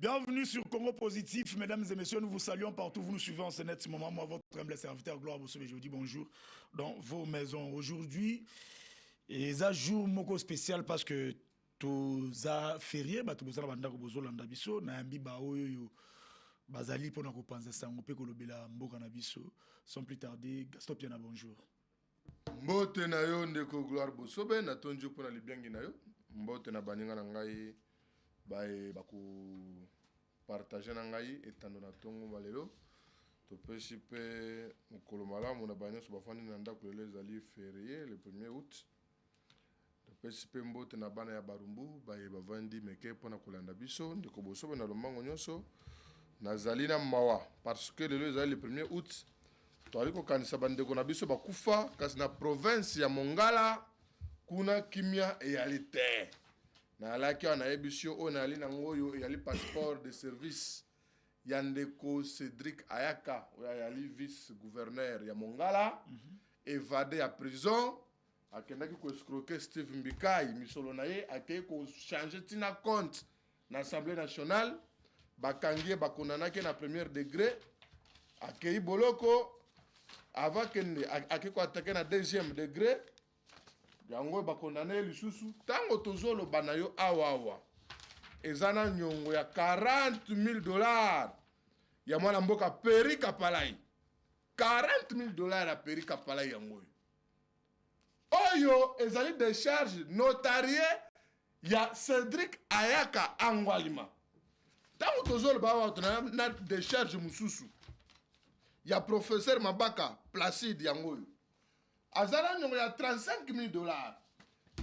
Bienvenue sur Congo Positif, mesdames et messieurs, nous vous saluons partout, vous nous suivez en ce net moment. Moi, votre humble serviteur Gloire Bossobe, je vous dis bonjour dans vos maisons. Aujourd'hui, c'est un jour moko spécial parce que tous a férié, tout ça banda ko bozo landa biso na yambi ba oyo bazali pona ko panza sango pe ko lobela mboka na biso. Sans plus tarder, Gaston Piana, bonjour. Mbote na yo ndeko Gloire Bossobe na tonjo pona libyangi na yo. Mbote na baninga na ngai bako partager na ngai etando na tongo balelo to pesi pe mukolo malamu na banyo so bafandi na ndako lelo ezali férié le 1er août to pesi pe mbote na bana ya barumbu bavandi meke pona kolanda biso ndeko Bossobe na lombango nyonso nazali na mawa parce que lelo ezali le 1er août to aliko kanisa bandeko na biso bakufa kasi na province ya Mongala kuna kimia eyalité na laki na ebisio on ali na ngoyo yali passeport de service yandeko Cédric Ayaka yali vice gouverneur ya Mongala évadé à prison akendaki ko escroquer Steve Mbikai misolo na ye akei ko changer tina compte na Assemblée nationale bakangie bakonanaki na premier degré akei boloko avant kende akei ko attaquer na deuxième degré yango bakondane lisusu tango tozolo banayo awawa ezana nyongo ya $40,000 ya mwana mboka Peri Kapalai $40,000 ya Peri Kapalai yango oyo ezali décharge notarié ya Cédric Ayaka Angwalima tango tozolo bawa tona na décharge mususu ya professeur Mabaka Placide yango azala nyongo ya $35,000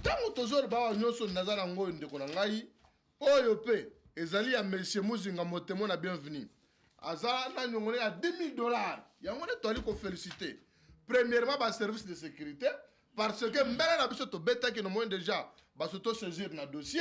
tango tozolo bawa nyonso nazala ngoyo ndeko na ngai oyo pe ezali ya monsieur Muzinga Motemo na bienvenue azala na nyongo ya $10,000 yango ne toali ko féliciter premièrement ba service de sécurité parce que mbele na biso to betaki no moins déjà ba s'auto saisir na dossier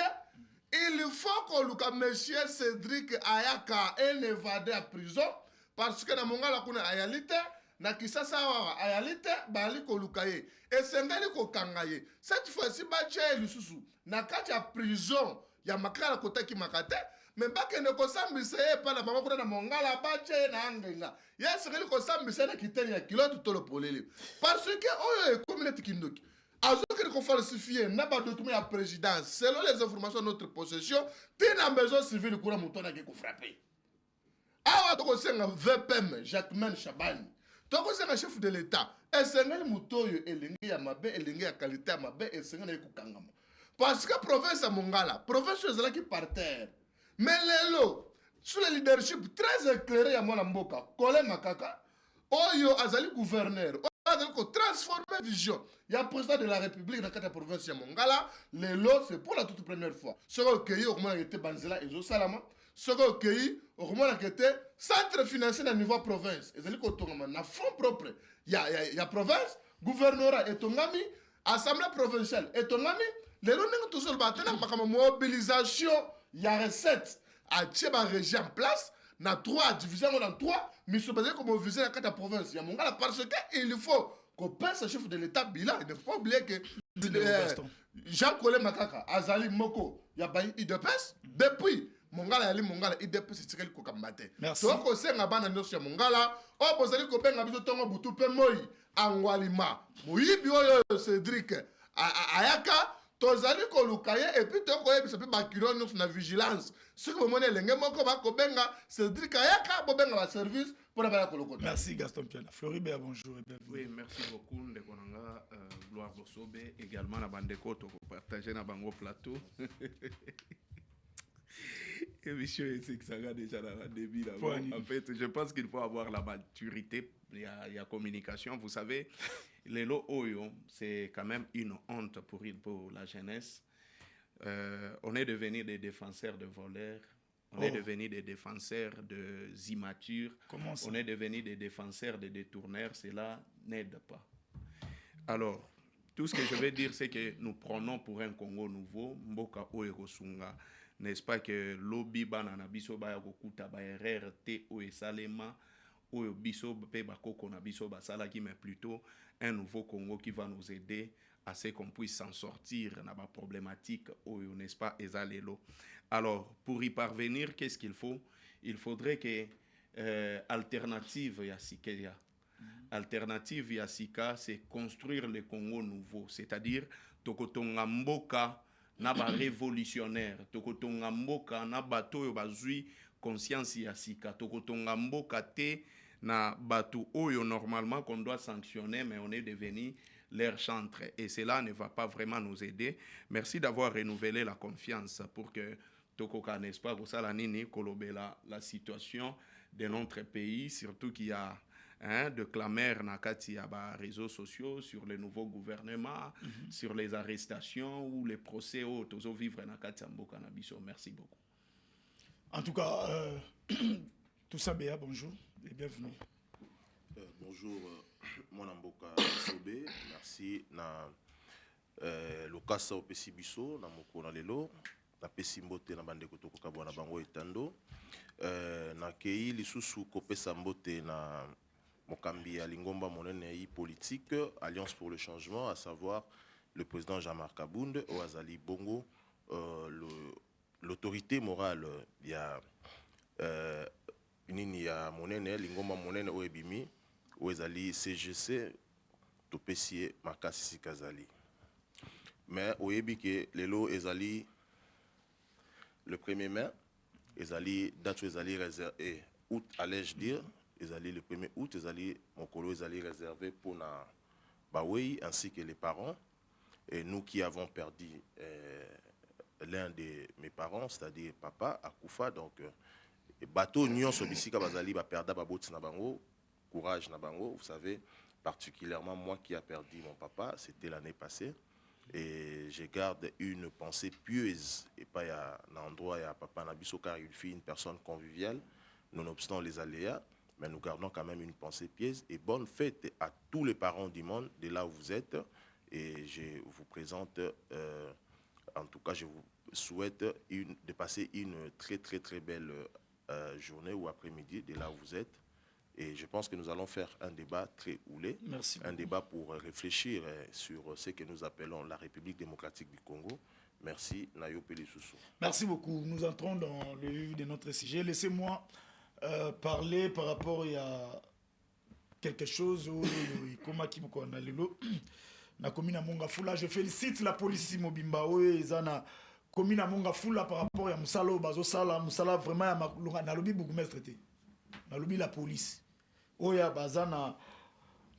il faut que luka monsieur Cédric Ayaka est évadé à prison parce que na Mongala kuna ayalité na kisasa awa ayalite bali koluka ye esengeli kokanga ye cette fois-ci bache lisusu na kati ya prison ya makala kotaki makate me bakende kosambisa ye pa na bango kuna na Mongala bache na angenga ye esengeli kosambisa na kiteni ya kilote tolo polele parce que oyo communauté kindoki azokeli ko falsifier na ba document ya présidence selon les informations de notre possession tina maison civile kuna mutona ke ko frapper awa to kosenga VPM Jacquemain Chabani toko c'est un chef de l'État esengeli mutoyo elingi ya mabe elingi ya qualité ya mabe esengeli ekukangama parce que province ya Mongala province ezalaki par terre mais lelo sous le leadership très éclairé ya mwana mboka Kole Makaka oyo azali gouverneur oyo azali ko transformer vision ya président de la République dans la province ya Mongala lelo c'est pour la toute première fois ce que yo comment était banzela ezo salama ce que au qui était centre financier à niveau province ezali ko tongama na fonds propre ya province gouvernorat etongami assemblée provinciale etongami lelo ndenge tozolo batena makama mobilisation ya recette a tcheba région en place na 3 division dans 3 miso bazali ko mobiliser na kata ya province ya Mongala parce que il faut qu'on pense chef de l'état bilan il ne faut pas oublier que Jean-Kole Makaka azali moko ya bayi IDPS depuis Mongala yali Mongala IDPS tsikeli ko kambate to ko senga bana nyonso ya Mongala o bozali ko benga biso tongo butu pe moi Angwalima moyibi oyo Cédric Ayaka tozali ko lukaye et puis to ko yebisa pe bakiro nyonso na vigilance ce que mone lenge moko ba ko benga Cédric Ayaka bo benga ba service pour la kolokota. Merci Gaston Piana. Floribert, bonjour et bienvenue. Oui, merci beaucoup Ndekonanga Gloire Bossobe également na bandeko to partager na bango plateau. Émission c'est que ça va déjà dans le début là. En fait, je pense qu'il faut avoir la maturité, il y a communication. Vous savez, les lots Oyo, c'est quand même une honte pour la jeunesse. On est devenu des défenseurs de voleurs, on est devenu des défenseurs de immatures, on est devenu des défenseurs de détourneurs, cela n'aide pas. Alors, tout ce que je vais dire, c'est que nous prenons pour un Congo nouveau, Mboka Oyo Sunga. N'est-ce pas que lobby banana biso ba yakokuta ba RRT o esalema o biso pe bakoko na biso basala qui mais plutôt un nouveau Congo qui va nous aider à ce qu'on puisse s'en sortir dans la problématique, n'est-ce pas, Ezalelo. Alors, pour y parvenir, qu'est-ce qu'il faut? Il faudrait que alternative Yassikeya. Alternative Yassika, c'est construire le Congo nouveau, c'est-à-dire Tokotonga Mboka naba révolutionnaire, Tokotonga Mboka naba toyo bazui conscience Yassika, Tokotonga Mboka te na batu oyo normalement qu'on doit sanctionner, mais on est devenu leur chantre. Et cela ne va pas vraiment nous aider. Merci d'avoir renouvelé la confiance pour que Tokoka, n'est-ce pas, Rosalanini, Kolobela, la situation de notre pays, surtout qu'il y a de clameurs nakati à les réseaux sociaux sur le nouveau gouvernement, sur les arrestations ou les procès où tous vivre nakati Mboka Nabiso. Merci beaucoup. En tout cas, tout ça, Béa, bonjour et bienvenue. Bonjour, mon Mboka Sobé, merci na lokasa opesi biso na moko na lelo na pesi mbote na bande kotoko kabona bango etando na kei lisusu kopesa mbote na mokambi ya lingomba monene yi politique Alliance pour le changement, à savoir le président Jean-Marc Abound Oazali Bongo, l'autorité morale ya nini ya monene lingomba monene oebimi Oezali CGC topesiye makasi kazali. Mais oyebi ke lelo ezali le 1er mai, ezali date ezali réservé août allais-je dire, ezali le 1er août, ezali mokolo ezali réservé pour na Bawei ainsi que les parents. Et nous qui avons perdu l'un de mes parents, c'est-à-dire papa Akoufa, donc bateau nyonso bisika bazali ba perda ba boti na bango, courage na bango, vous savez, particulièrement moi qui a perdu mon papa, c'était l'année passée. Et je garde une pensée pieuse et pas un endroit à papa Nabiso car il fut une personne conviviale, nonobstant les aléas, mais nous gardons quand même une pensée pieuse et bonne fête à tous les parents du monde de là où vous êtes. Et je vous présente, en tout cas, je vous souhaite de passer une très très très belle journée ou après-midi de là où vous êtes. Et je pense que nous allons faire un débat très houlé, un débat pour réfléchir sur ce que nous appelons la République démocratique du Congo. Merci, Nayo Pelissousou. Merci beaucoup. Nous entrons dans le vif de notre sujet. Laissez-moi parler par rapport à quelque chose. Je félicite la police Mobimba. Commune Mongafula par rapport à Moussalo, Bazosala, Moussala vraiment à lobby bourgmestre. Na lobby la police. Oya bazana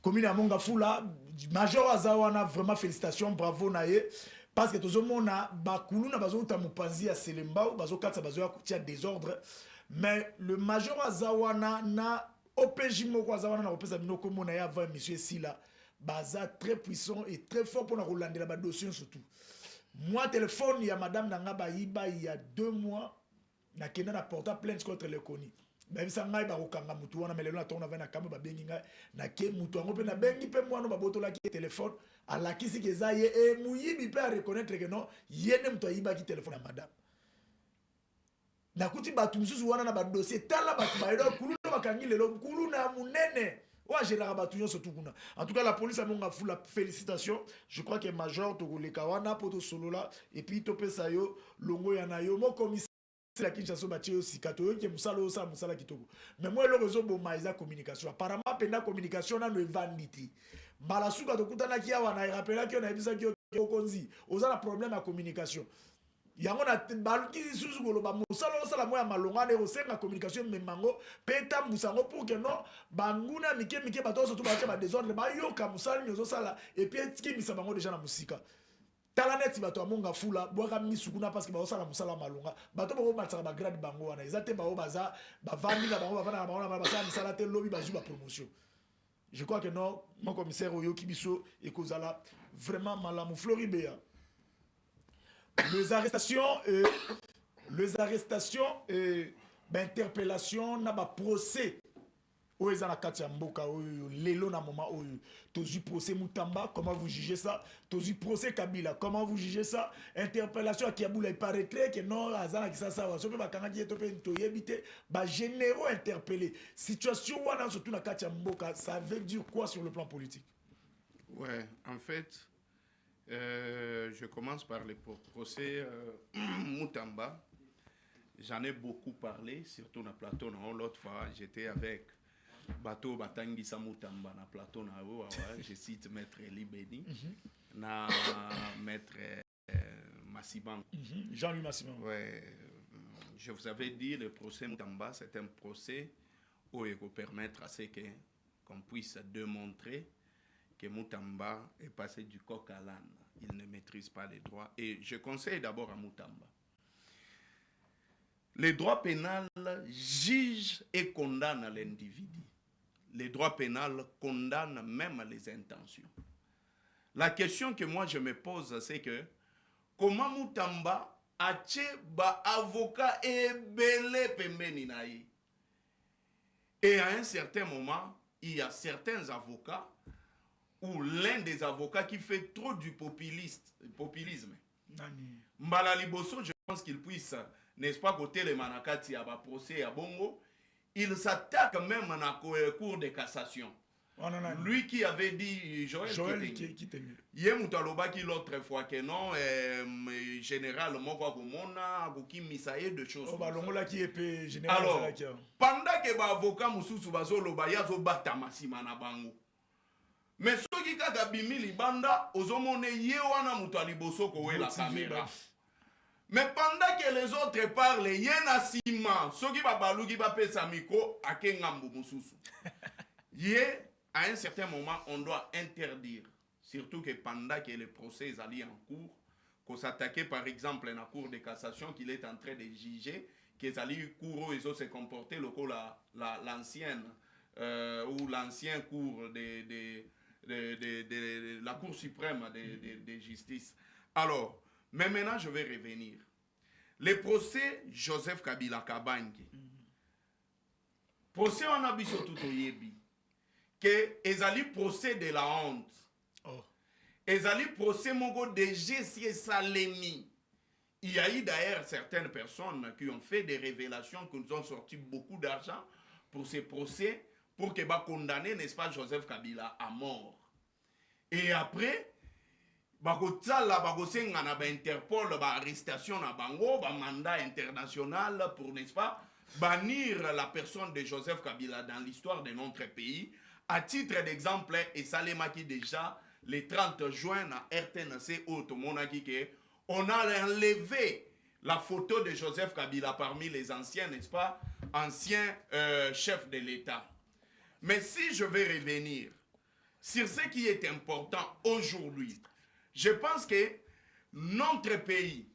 commune à Mongafula, major Azawana vraiment félicitations, bravo naye parce que tout le monde a bakulu na bazo tamupanzi à Selemba, bazo katsa bazo ya kutia désordre, mais le major Azawana na OPJ moko Azawana na opesa binoko mona ya avant monsieur Sila, baza très puissant et très fort pour na rolande la dossier surtout. Moi téléphone il y a madame Nangaba Iba il y a 2 mois na kena na porta plainte contre le Koni. Même ça ngai ba kokanga mutu wana melelo na tona na kamba ba bengi ngai na ke mutu ngo pe na bengi pe mwana ba botola ki téléphone ala kisi keza ye e muyibi pe a reconnaître que non yene mutu ayiba ki téléphone à madame na kuti batu mususu wana na ba dossier tala ba ba kulu no bakangi lelo kulu na munene wa général batu nyo surtout kuna. En tout cas la police a monga fula félicitations. Je crois que major to koleka wana poto solo là et puis to pesa yo longo ya na yo mo commissaire la Kinshasa bâti aussi kato que musala osa musala kitoko mais moi le réseau bon maïsa communication apparemment penda communication na le vanity malasuka to kutana kia wana rappela ki on a bisa ki okonzi oza na problème à communication yango na baluki susu koloba musala osala moya malonga ne osenga communication memango peta musango pour que non banguna mike bato surtout ba ba désordre ba yoka musala nyozo sala et puis etiki misabango déjà na musika Talanet bato amonga fula boka misukuna parce que ba osala musala malonga bato bako batsaka ba grade bango wana ezate ba obaza ba vandi na bango ba vana na bango na ba sala misala te lobby bazu ba promotion. Je crois que non mon commissaire Oyo Kibiso et Kozala vraiment malamu Floribéa. Les arrestations d'interpellation na ba procès Oezana Katia Mboka, Lelo na moment, Tozu procès Moutamba, comment vous jugez ça? Tozu procès Kabila, comment vous jugez ça? Interpellation à Kiaboula, il paraîtrait que non, Azana qui ça, ce que Bakanadi est topé, Toyebité, bah généraux interpellés. Situation wana surtout na Katia Mboka, ça veut dire quoi sur le plan politique? Ouais, en fait, Je commence par le procès Moutamba. J'en ai beaucoup parlé, surtout dans le plateau. L'autre fois, j'étais avec Bateau Batangisa Moutamba dans le plateau. Je cite Maître Eli Beni, Maître Massiban. Jean-Louis Massiban. Ouais, je vous avais dit, le procès Moutamba, c'est un procès où il faut permettre à ce qu'on puisse démontrer que Moutamba est passé du coq à l'âne. Il ne maîtrise pas les droits. Et je conseille d'abord à Moutamba. Le droit pénal juge et condamne l'individu. Le droit pénal condamne même les intentions. La question que moi je me pose, c'est que comment Moutamba a-t-il avocat et belé pembeni naï? Et à un certain moment, il y a certains avocats ou l'un des avocats qui fait trop du populisme. Mbala Liboso, je pense qu'il puisse, n'est-ce pas, côté les Manakati à procès à Bongo, il s'attaque même à la cour de cassation. Lui qui avait dit, Joël Kitenge, Yemoutaloba qui l'autre fois que non, général Mokwa Gomona, Goki Misaye, de choses. Alors, pendant que l'avocat Moussou Bazolo Bayazo Batamasi Manabango, mais ceux qui ont bimi libanda, ozomone yewana mutali bosoko we la caméra. Mais pendant que les autres parlent, yena sima, ceux qui va balou qui va pesa micro, à kengambu mususu. À un certain moment, on doit interdire, surtout que pendant que le procès est allé en cours, qu'on s'attaquait par exemple à la cour de cassation qu'il est en train de juger, qu'ils allaient cours ils ont se comporté l'ancienne ou l'ancien cours de la Cour suprême de justice. Alors, mais maintenant, je vais revenir. Le procès Joseph Kabila Kabangi. Procès on a biso tout yebi. Que ezali procès de la honte. Ezali procès mongo de Jessie Salemi. Il y a eu d'ailleurs certaines personnes qui ont fait des révélations, qui nous ont sorti beaucoup d'argent pour ces procès, pour que va condamner, n'est-ce pas, Joseph Kabila à mort. Et après, Interpol, arrestation na bango, mandat international pour, n'est-ce pas, bannir la personne de Joseph Kabila dans l'histoire de notre pays. À titre d'exemple, et Salema qui déjà, le 30 juin, à RTNC, on a enlevé la photo de Joseph Kabila parmi les anciens, n'est-ce pas, anciens chefs de l'État. Mais si je vais revenir sur ce qui est important aujourd'hui, je pense que notre pays,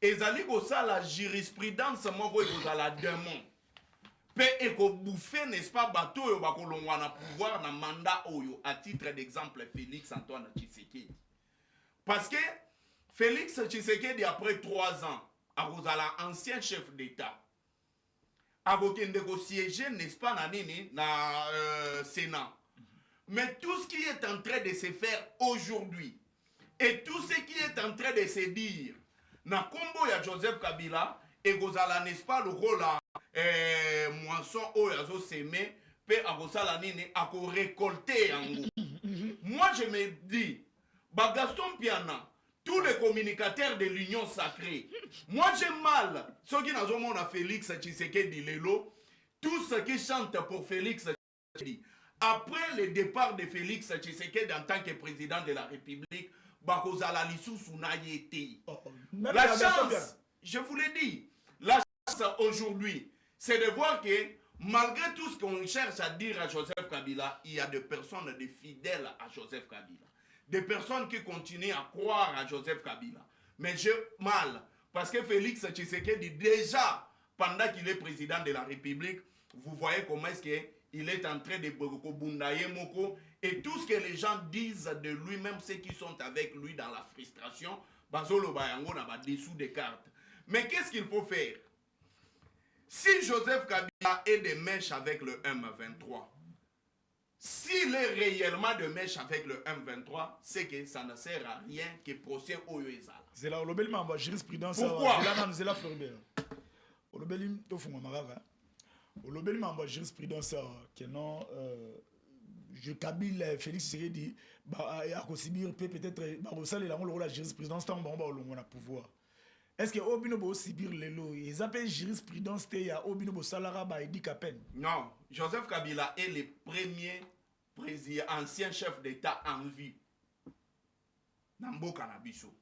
ezali kosa la jurisprudence moko ekoza la démon. Pe eko bouffer, n'est-ce pas, bateau yo bakolongwa na pouvoir na mandat oyo, à titre d'exemple Félix Antoine Tshisekedi. Parce que Félix Tshisekedi, après 3 ans, a ancien chef d'État, a siégé, n'est-ce pas, na Sénat. Mais tout ce qui est en train de se faire aujourd'hui, et tout ce qui est en train de se dire, na combo ya Joseph Kabila, et gozala, n'est-ce pas, le rôle moisson oyazo semé, pe agosala nini, ako récolter en goût. Moi, je me dis, Gaston Piana, tous les communicateurs de l'Union sacrée, moi j'ai mal, ceux qui n'ont pas Félix Tshisekedi Lelo, tous ceux qui chantent pour Félix Tshisekedi, après le départ de Félix Tshisekedi en tant que président de la République, Bakozala Lissou Nayete. La chance, je vous l'ai dit, la chance aujourd'hui, c'est de voir que malgré tout ce qu'on cherche à dire à Joseph Kabila, il y a des personnes des fidèles à Joseph Kabila. Des personnes qui continuent à croire à Joseph Kabila. Mais j'ai mal, parce que Félix Tshisekedi, déjà, pendant qu'il est président de la République, vous voyez comment est-ce qu'il est en train de bundaye moko, et tout ce que les gens disent de lui, même ceux qui sont avec lui dans la frustration, bazolo bayango na ba dessous des cartes. Mais qu'est-ce qu'il faut faire? Si Joseph Kabila est de mèche avec le M23, s'il est réellement de mèche avec le M23, c'est que ça ne sert à rien que procès Oyo Ezala. C'est là où le jurisprudence. Pourquoi? C'est là Floribert. Le jurisprudence que non je Kabila Félix Tshisekedi a subir peut-être ça le rôle de la jurisprudence tant on a pouvoir. Est-ce que Obino bo subir les lois ils appellent jurisprudence te ya Obino bo salara ba Edi Kapen? Non, Joseph Kabila est le premier président ancien chef d'État en vie. Namboka na biso.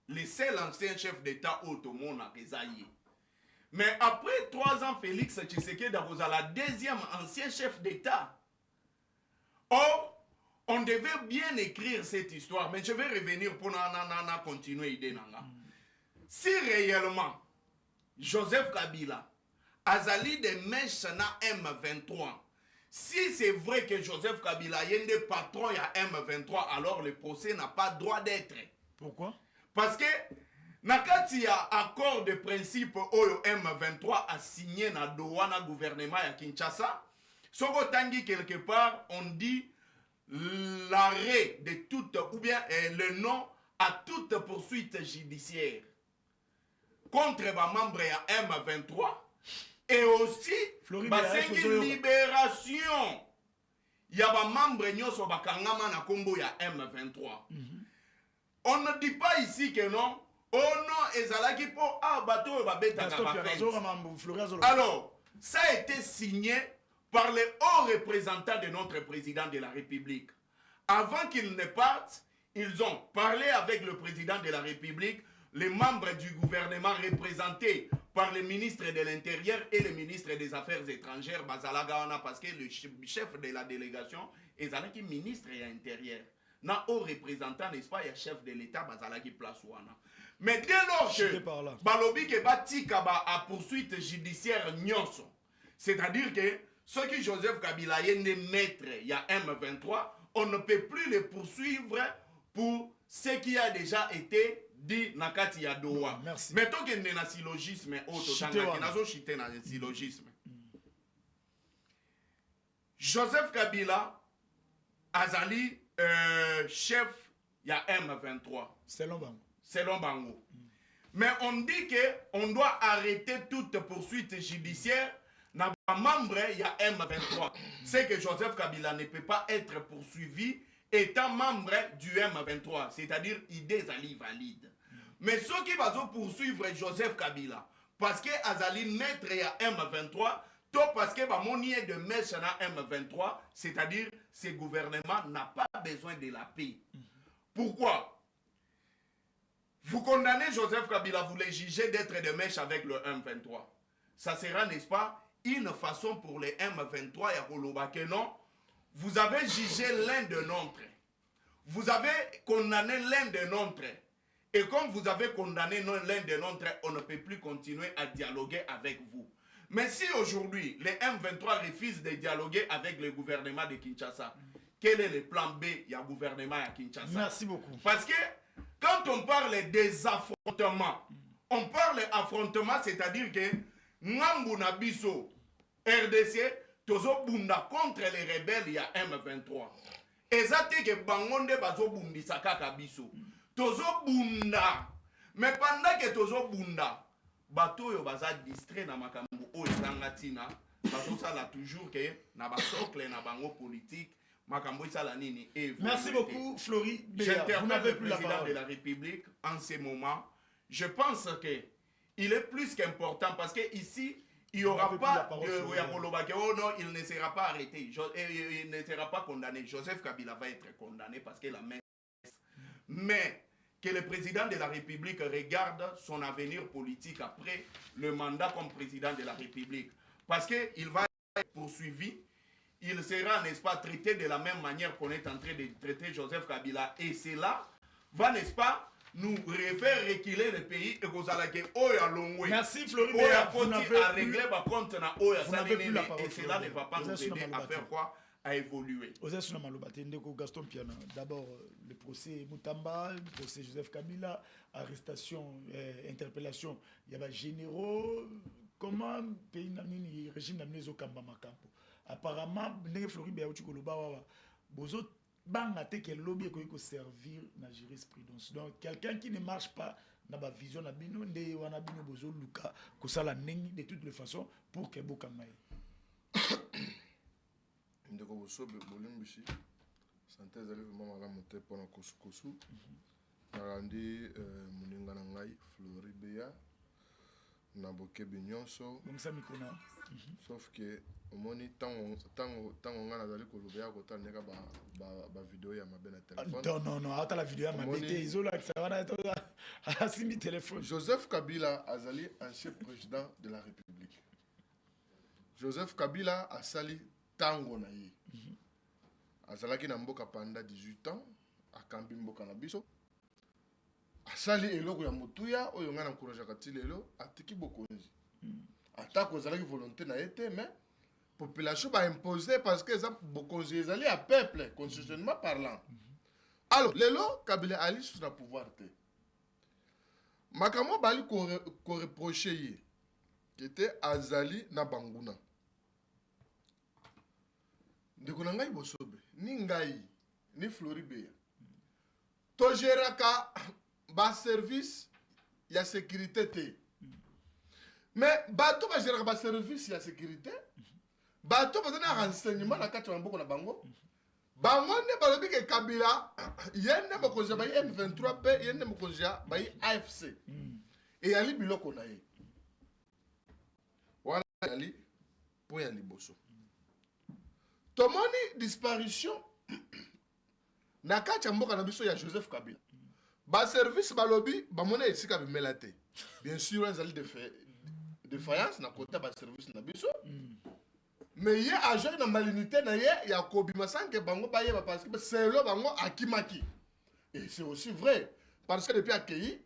Le seul ancien chef d'État autonome na Kezaïe. Mais après 3 ans, Félix Tshisekedi a la deuxième ancien chef d'État. Or, on devait bien écrire cette histoire, mais je vais revenir pour continuer l'idée. Si réellement, Joseph Kabila azali de mèche na M23, si c'est vrai que Joseph Kabila est un patron à M23, alors le procès n'a pas droit d'être. Pourquoi? Parce que nakati ya accord de principe oyo M23 a signé na Doha na gouvernement ya Kinshasa, soko tangi quelque part on dit l'arrêt de toute ou bien le non à toute poursuite judiciaire contre les membres ya M23 et aussi une libération ya ba membre nyoso bakangama na kombo ya M23. On ne dit pas ici que non. Oh non, ezalaki po bateau babeta. Alors, ça a été signé par les hauts représentants de notre président de la République. Avant qu'ils ne partent, ils ont parlé avec le président de la République, les membres du gouvernement représentés par le ministre de l'Intérieur et le ministre des Affaires étrangères, Bazala Gawana, parce que le chef de la délégation est le ministre de l'Intérieur. Na haut représentant, n'est-ce pas, il y a chef de l'État, Bazala qui place Wana. Mais dès lors que Balobi ke batika ba a poursuite judiciaire nyonso, c'est-à-dire que ceux qui Joseph Kabila est maître, il y a M23, on ne peut plus les poursuivre pour ce qui a déjà été dit nakati ya Doha. Mettons qu'il y a un syllogisme syllogisme. Joseph Kabila azali chef il y a M23. Selon Bango. Mais on dit qu'on doit arrêter toute poursuite judiciaire dans un membre, il y a M23. C'est que Joseph Kabila ne peut pas être poursuivi étant membre du M23. C'est-à-dire, il est valide. Mais ceux qui vont poursuivre Joseph Kabila, parce que Azali maître il y a M23, tout parce que mon nier de mèche na M23, c'est-à-dire, ce gouvernement n'a pas besoin de la paix. Pourquoi? Vous condamnez Joseph Kabila, vous les jugez d'être de mèche avec le M23. Ça sera, n'est-ce pas, une façon pour les M23 et Koloba que non, vous avez jugé l'un de nôtres. Vous avez condamné l'un de nôtres. Et comme vous avez condamné l'un de nôtres, on ne peut plus continuer à dialoguer avec vous. Mais si aujourd'hui, les M23 refusent de dialoguer avec le gouvernement de Kinshasa, quel est le plan B du gouvernement à Kinshasa? Merci beaucoup. Parce que quand on parle des affrontements, on parle affrontement, c'est-à-dire que Ngambu Nabiso, RDC, Tozo Bunda contre les rebelles, il y a M23. Et ça, c'est que Bangonde Bazo Bundi Sakaka Biso. Tozo Bunda. Mais pendant que Tozo Bunda, Bato yo baza distrait na makambu o ezangatina, bazo sala toujours que na basocle na bango politique. Merci beaucoup, Flory. J'interpelle le président de la République en ce moment. Je pense qu'il est plus qu'important parce qu'ici, il n'y aura pas de... Oh non, il ne sera pas arrêté. Il ne sera pas condamné. Joseph Kabila va être condamné parce que la main... Mais que le président de la République regarde son avenir politique après le mandat comme président de la République. Parce qu'il va être poursuivi. Il sera, n'est-ce pas, traité de la même manière qu'on est en train de traiter Joseph Kabila. Et cela va, n'est-ce pas, nous faire reculer le pays et que merci Floride. Vous n'avez plus la parole. Et cela ne va pas nous aider à faire quoi? À évoluer. Gaston Piana. D'abord, le procès Moutamba, le procès Joseph Kabila, arrestation, interpellation. Il y a des généraux. Comment le régime n'a pas au Kamba Makampo? Apparemment, les Floride a bozo banga te que lobby ko servir na jurisprudence. Donc quelqu'un qui ne marche pas dans la vision na bino nde wana bino bozo luka ko sala nengi de toutes les façons pour que bokamaye. De bandeko bosobe bolimbishi santé ezali vraiment malamu te mpona kosukosu nalandi moninga na ngai Flori Beya na bokebi nyonso sauf que omoni ntango ngai nazali koloba ya kotala ndeka bavideo ya mabe na telefone non ata la video ya mabe te ezolakisa wana asimbi telefone. Joseph Kabila azali ancien président de la République. Joseph Kabila asali tango na ye azalaki na mboka pendant 18 ans akambi mboka na biso asali eloko ya motuya oyo nga na encourageaka ti lelo atiki bokonzi atako ezalaki volonté na ye te mais population ba imposer parce que eza bokonzi ezali ya peuple constitutionnellement parlant. Alors lelo Kabila ali sur le pouvoir te makambo bali ko reprocher ye qui était azali na banguna ndeko na ngai bosobe ni ngai ni Flori Beya to geraka ba service ya sécurité te mais bato ba geraka ba service ya sécurité bato ba na renseignement na kati ya mboko na bango bango ne balobi ke Kabila yende mokonzi ba M23 pe yende mokonzi ba AFC et yali biloko na ye wana yali po ya liboso tomoni disparition na kati ya mboka na biso ya Joseph Kabila ba service balobi bamona esika bimela te bien sûr ezali défaillance na côté ba service na biso mais ye agent na malinité na ye ya kobima sanke bango ba yeba parce que c'est lo bango akimaki et c'est aussi vrai parce que depuis akei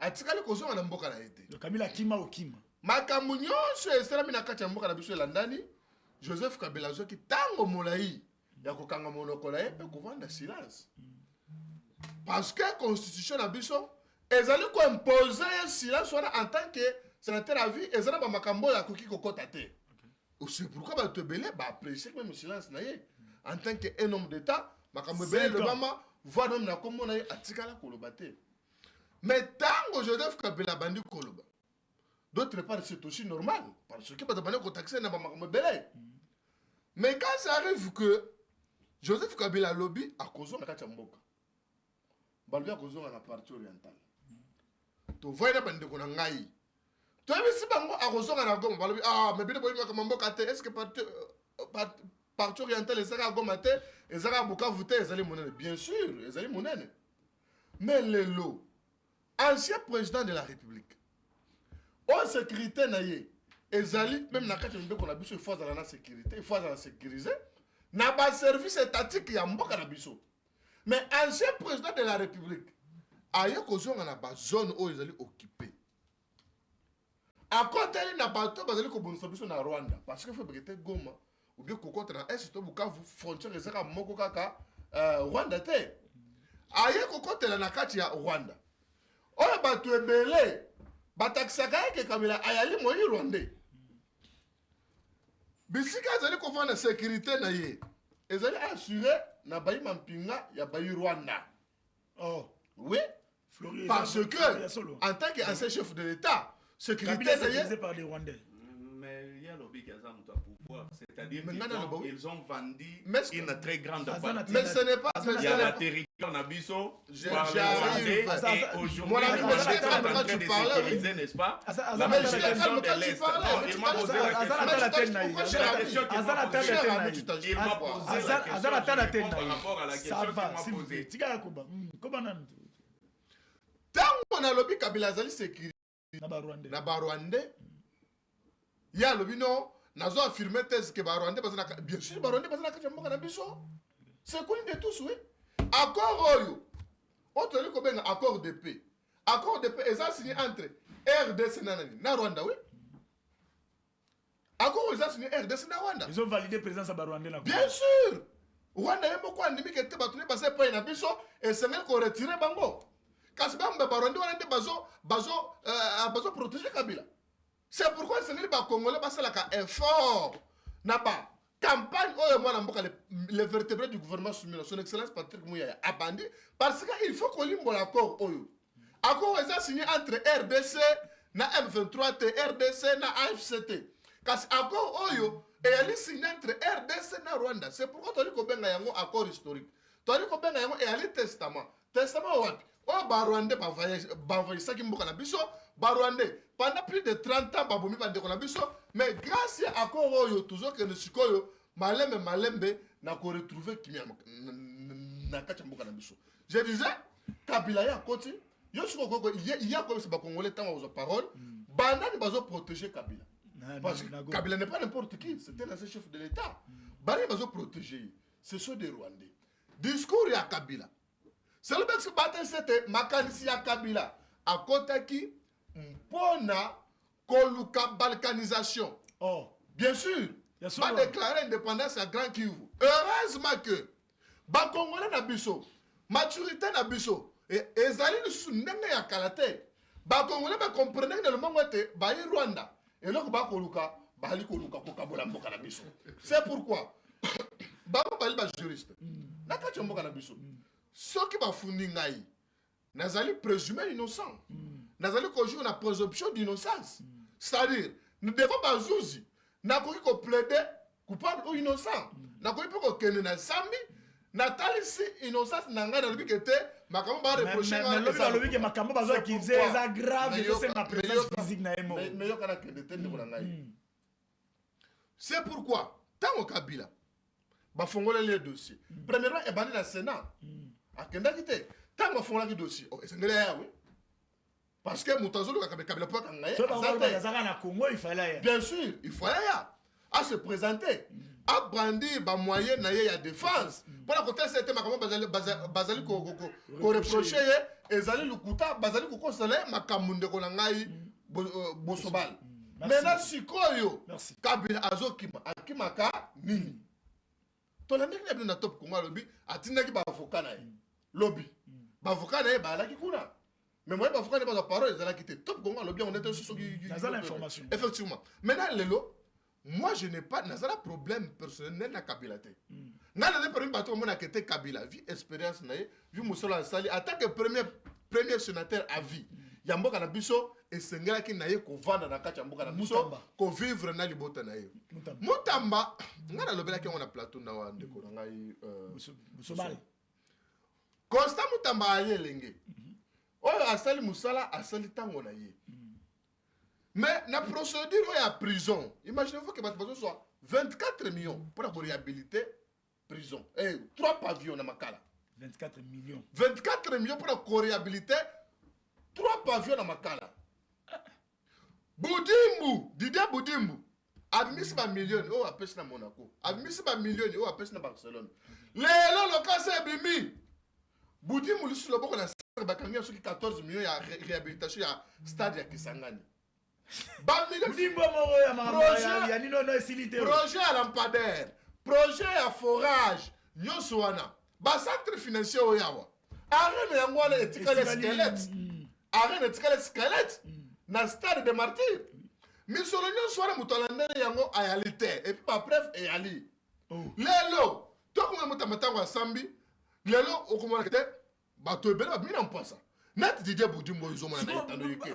atikali kozonga na mboka na yete donc Kabila kima okima makambo nyonso esalami na kati ya mboka na biso elandani Joseph Kabila zoki tango molai ya kokanga monoko na ye pe kovanda silence parce que constitution na biso ezali ko imposer silence wana en tant que sénateur à vie ezala ba makambo ya koki kokota te. C'est pourquoi ba tebele ba apprécier même silence na ye en tant que un homme d'état makambo belé le mama voit homme na kombo na ye atikala koloba te. Mais tango Joseph Kabila bandi koloba d'autre part c'est aussi normal parce que ba bandi ko taxer na ba makambo belé. Mais quand ça arrive que Joseph Kabila lobby a cause na kati mboka balobi a cause na partie orientale to voyez bande ko na ngai to bisi bango a cause na Goma balobi mais bino boyima ka mboka te est-ce que partie orientale ezaka Goma te ezaka Bukavu te ezali monene bien sûr ezali monene mais lelo ancien président de la République en sécurité na ye ezali même na kati mbeko na biso il faut la sécurité il faut la sécuriser na ba service étatique ya mboka na biso mais ancien président de la République aye kozonga na ba zone oyo ezali occupé à côté na bato bazali ko bonisa biso na Rwanda parce que faut bekete Goma ou bien kokota na est to Bukavu frontière ezaka moko kaka Rwanda te aye kokotela na kati ya Rwanda oyo bato ebele batakisaka ke Kabila ayali moyi Rwandais bisika ezali kovanda sécurité na ye ezali assuré na bayi mampinga ya bayi Rwanda. Oh oui Flori, parce que en tant qu'ancien chef de l'État sécurité na ye par les Rwandais. Mais il y a l'objet à pouvoir, c'est-à-dire qu'ils ont vendu une très grande partie. Mais ce n'est pas il y a la territoire Nabiso par les Rwandais et aujourd'hui ils sont en train de sécuriser, n'est-ce pas, la population de l'Est. Il m'a posé la question qu'il m'a posée. Il m'a posé la question par rapport à la question qu'il m'a posée. Tant on a lobby Kabila azali sécurité na ba Rwandais ya lobi non nazo affirmer thèse que ba Rwandais bazana bien sûr ba Rwandais bazana kati mboka na biso c'est connu de tous oui accord oyo otoli ko benga accord de paix eza signé entre RDC na Rwanda oui accord eza signé RDC na Rwanda ils ont validé présence à ba Rwandais là bien sûr Rwanda yemo ko andimi ke te batuni passer pa na biso et sengel ko retirer bango kasi ba Rwandais wana nde bazo protéger Kabila. C'est pourquoi les Congolais basent un effort n'a pas campagne les vertébrés du gouvernement soumis son excellence Patrick Mouyaya a bandé parce qu'il faut qu'on limbe l'accord oyo accord est signé entre RDC na M23 T RDC na AFCT parce accord oyo Et il y a signé entre RDC et Rwanda. C'est pourquoi tu as dit qu'on a un accord historique. Tu as dit qu'on a un testament. Testament wapi? Oh, Rwandais, ça qui m'a dit, Rwandais, pendant plus de 30 ans, Baboumi va dire mais grâce à l'accord, toujours que nous sommes malembe, n'a qu'on retrouvé qui n'a qu'à chamboka na biso. Je disais, Kabila ya côté, il y a comme ça, Congolais, tant aux paroles, Banane va protéger Kabila. Parce que Kabila n'est pas n'importe qui, c'était l'ancien chef de l'État. Banane va protéger, ce sont des Rwandais. Discours à Kabila. C'est le mec qui se battait, c'était Makanisi à Kabila. À côté qui, mpona koluka balkanisation. Oh, bien sûr. Va déclarer indépendance à Grand Kivu. Heureusement que ba Congolais na biso, maturité na biso, et ezali lusu ndenge ya kalate. Ba Congolais ba comprendre que le moment était ba Rwanda. Et là ba koluka, ba li koluka ko kabola mboka na biso. C'est pourquoi ba bali ba juriste. Na ka mboka na biso. Ceux qui ba fundi ngai nazali présumé innocent. Nazali conjurer la présomption d'innocence. C'est-à-dire, nous devons pas zouzi. N'a pas plaider coupable ou innocent. N'a pas que nous na sambi. Nathalie si innocence n'a pas de que ma caméra va reprocher. Mais le que ma caméra va qui faisait ça grave. C'est ma présence physique na emo. Mais yo kana que de tête de c'est pourquoi tant au Kabila, ba fongola les dossiers. Premièrement, et bani na Sénat. A kenda kité. Tant ba fongola les dossiers. Oh, c'est ngela ya oui. Parce que Moutazolo Kabila pour bien sûr, il fallait à se présenter, à brandir ba moyen na ya défense. Pour la côté c'était ma comment bazali ko reprocher et zali lukuta bazali ko conseiller makamunde ko ngai bosobal. Maintenant sikoyo Kabila azokima akimaka nini. To la ndenge na top Congo lobby atinaki ba avocat na lobby. Ba avocat na ba la kikuna. Mais moi, je ne sais pas parole, ils ont quitté. Top Congo, on était sur l'information. Effectivement. Maintenant, Lelo, moi, je n'ai pas de problème personnel dans la Kabila. Dans le premier bateau, on a quitté Kabila. Vu expérience, vu Moussala Sali, en tant que premier sénateur à vie, il y a un peu de et c'est un gars qui n'a pas vendre dans la Kachamboka, qu'on vivre dans le botan. Moutamba, on a le on a plateau dans le Korangai. Constant Moutamba a yé oh, asali musala, asali tango na ye. Mais la procédure est à prison. Imaginez-vous que votre besoin soit 24 millions pour la réhabiliter prison. Et 3 pavillons dans Makala. 24 millions. 24 millions pour la réhabiliter 3 pavillons dans Makala. Boudimbu, Didier Boudimbu, admis ba million, oh, apes na Monaco. Admis ba million, oh, apes na Barcelone. Lélo, le cas c'est Bimi. Boudimbu, le sous le bakangia soki 14 millions ya réhabilitation ya stade ya Kisangani. Projet à lampadaire, projet à forage, nyonso wana. Ba centre financier oyawa. Arène yango wana etikale squelette. Arène etikale squelette na stade de martyr. Misolo nyonso wana mutolande yango ayalité et puis ba preuve eyali. Lelo, toko mutamatango asambi, lelo okomona kete bato ebele babimi na mpasa net Didier Boudimbu izomona na etando yeke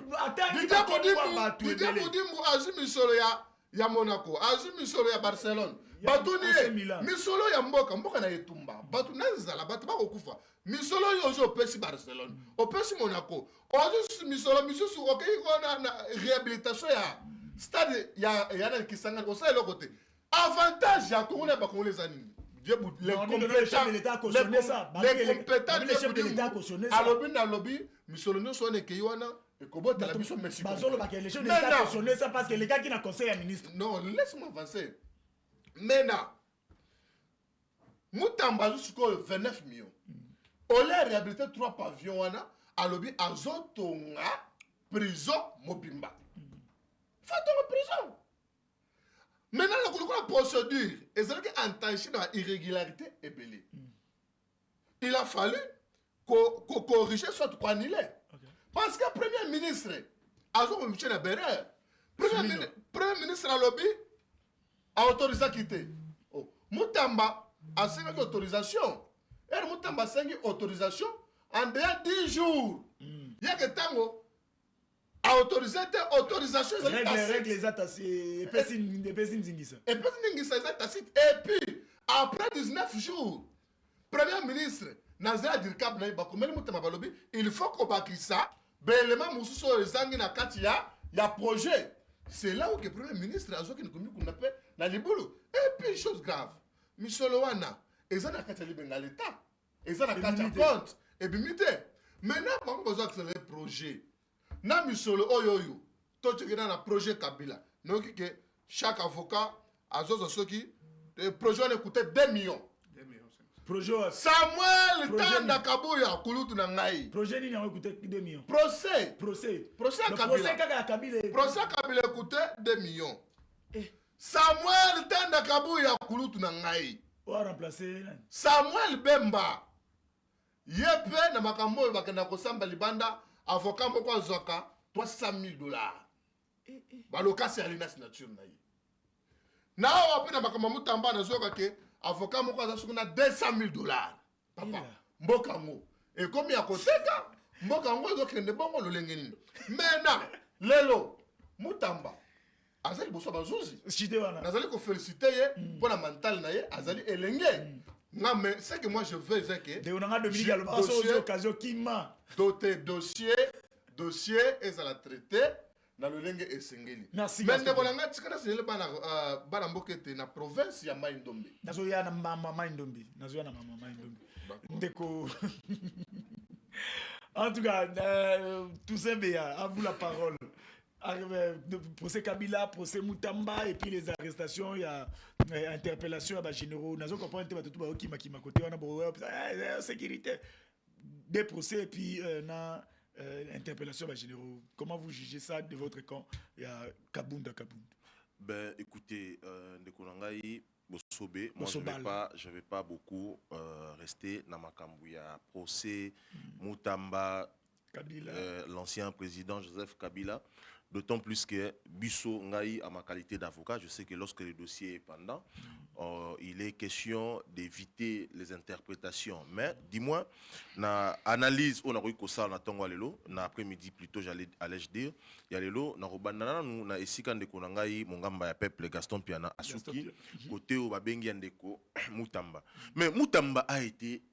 Didier Boudimbu azwi misolo ya Monaco, azwi misolo ya Barcelone, bato ni misolo ya mboka na etumba, bato nazala bato bakokufa misolo yo ozo opesi Barcelone, opesi Monaco, ozo misolo misusu okei na réhabilitation ya stade ya na Kisangani osala eloko te. Avantage ya Congo na bakongolais zanini les compétents à lobby, Missolino soit les Kaywana et Kobo de la mission Mexico. Ça parce que les gars qui n'a conseillé un ministre. Non, laisse-moi avancer. Maintenant, Moutamba jusqu'au 29 millions. On a réhabilité 3 pavillons à lobby à Zotonga, prison Mobimba. Faites-le prison. Maintenant, la procédure, et c'est entaché dans l'irrégularité et belée. Il a fallu qu'on corrige soit quoi il est. Parce que le Premier ministre, Azou Michel Berrer, Premier ministre à lobby, a autorisé à quitter. Moutamba a signé l'autorisation. Et Moutamba a signé l'autorisation en dehors de 10 jours. Il y a que tango, autorisé autorisation règle les attaches et puis zingisa et puis ningisa tacite et puis après 19 jours premier ministre Nazira Dirkab na bakomeli mutema balobi il faut qu'on bakisa belema mususu ezangi na kati ya projet. C'est là où le premier ministre a dit qu'on appelle la libulu. Et puis chose grave, Michel Wana, ils ont kati ya l'État, ils ont kati ya compte et bimite. Maintenant on besoin accélérer le projet. Na Michel Oyoyo, toi tu as un projet Kabila. Donc que chaque avocat a soki le projet ne coûtait 2 millions. Samuel Tanda Kabuya Kulutu na ngai. Projet ni n'a coûté 2 millions. Procès à Kabila. Procès à Kabila coûté 2 millions. Samuel Tanda Kabuya Kulutu na ngai. On va remplacer Samuel Bemba. Yepe na makambo bakenda kosamba libanda avocat moko azwaka $300,000. Baloka c'est alina signature na ye. Na wapi na makambo mutamba na zoka ke avocat moko azasukuna $200,000. Papa, mboka ngo. Et comme ya koteka, mboka ngo ezokende bongo lolenge nini. Mena lelo mutamba azali boso bazuzi. Nazali ko féliciter ye pour la mental na ye azali elenge. Non mais ce que moi je veux c'est que dossier est à la traiter na lolenge esengeli. Mais ndebonanga tikana sele bana mbokete na province ya Mai Ndombe. Nazoya na mama Mai Ndombe. Ndeko. En tout cas, Toussaint Béa, à vous la parole. Procès Kabila, procès Moutamba, et puis les arrestations, il y a interpellation à généraux. Nous avons compris que tout le monde qui m'a côté, on a sécurité. Des procès, et puis interpellation à généraux. Comment vous jugez ça de votre camp? Il y a Kabounda. Ben, écoutez, Ndekonangaï, Bosobé, moi je vais pas beaucoup rester dans ma cambouya. Procès, Moutamba, l'ancien président Joseph Kabila. D'autant plus que Bisso Ngaï, à ma qualité d'avocat, je sais que lorsque le dossier est pendant, il est question d'éviter les interprétations. Mais dis-moi, na analyse, on a eu ça na tongo alelo, na après-midi plutôt allais-je dire, il y a lelo na robanana nous na esika ndeko nangai mongamba ya peuple Gaston Piana Asuki côté au babengi ndeko Moutamba. Mais Moutamba a été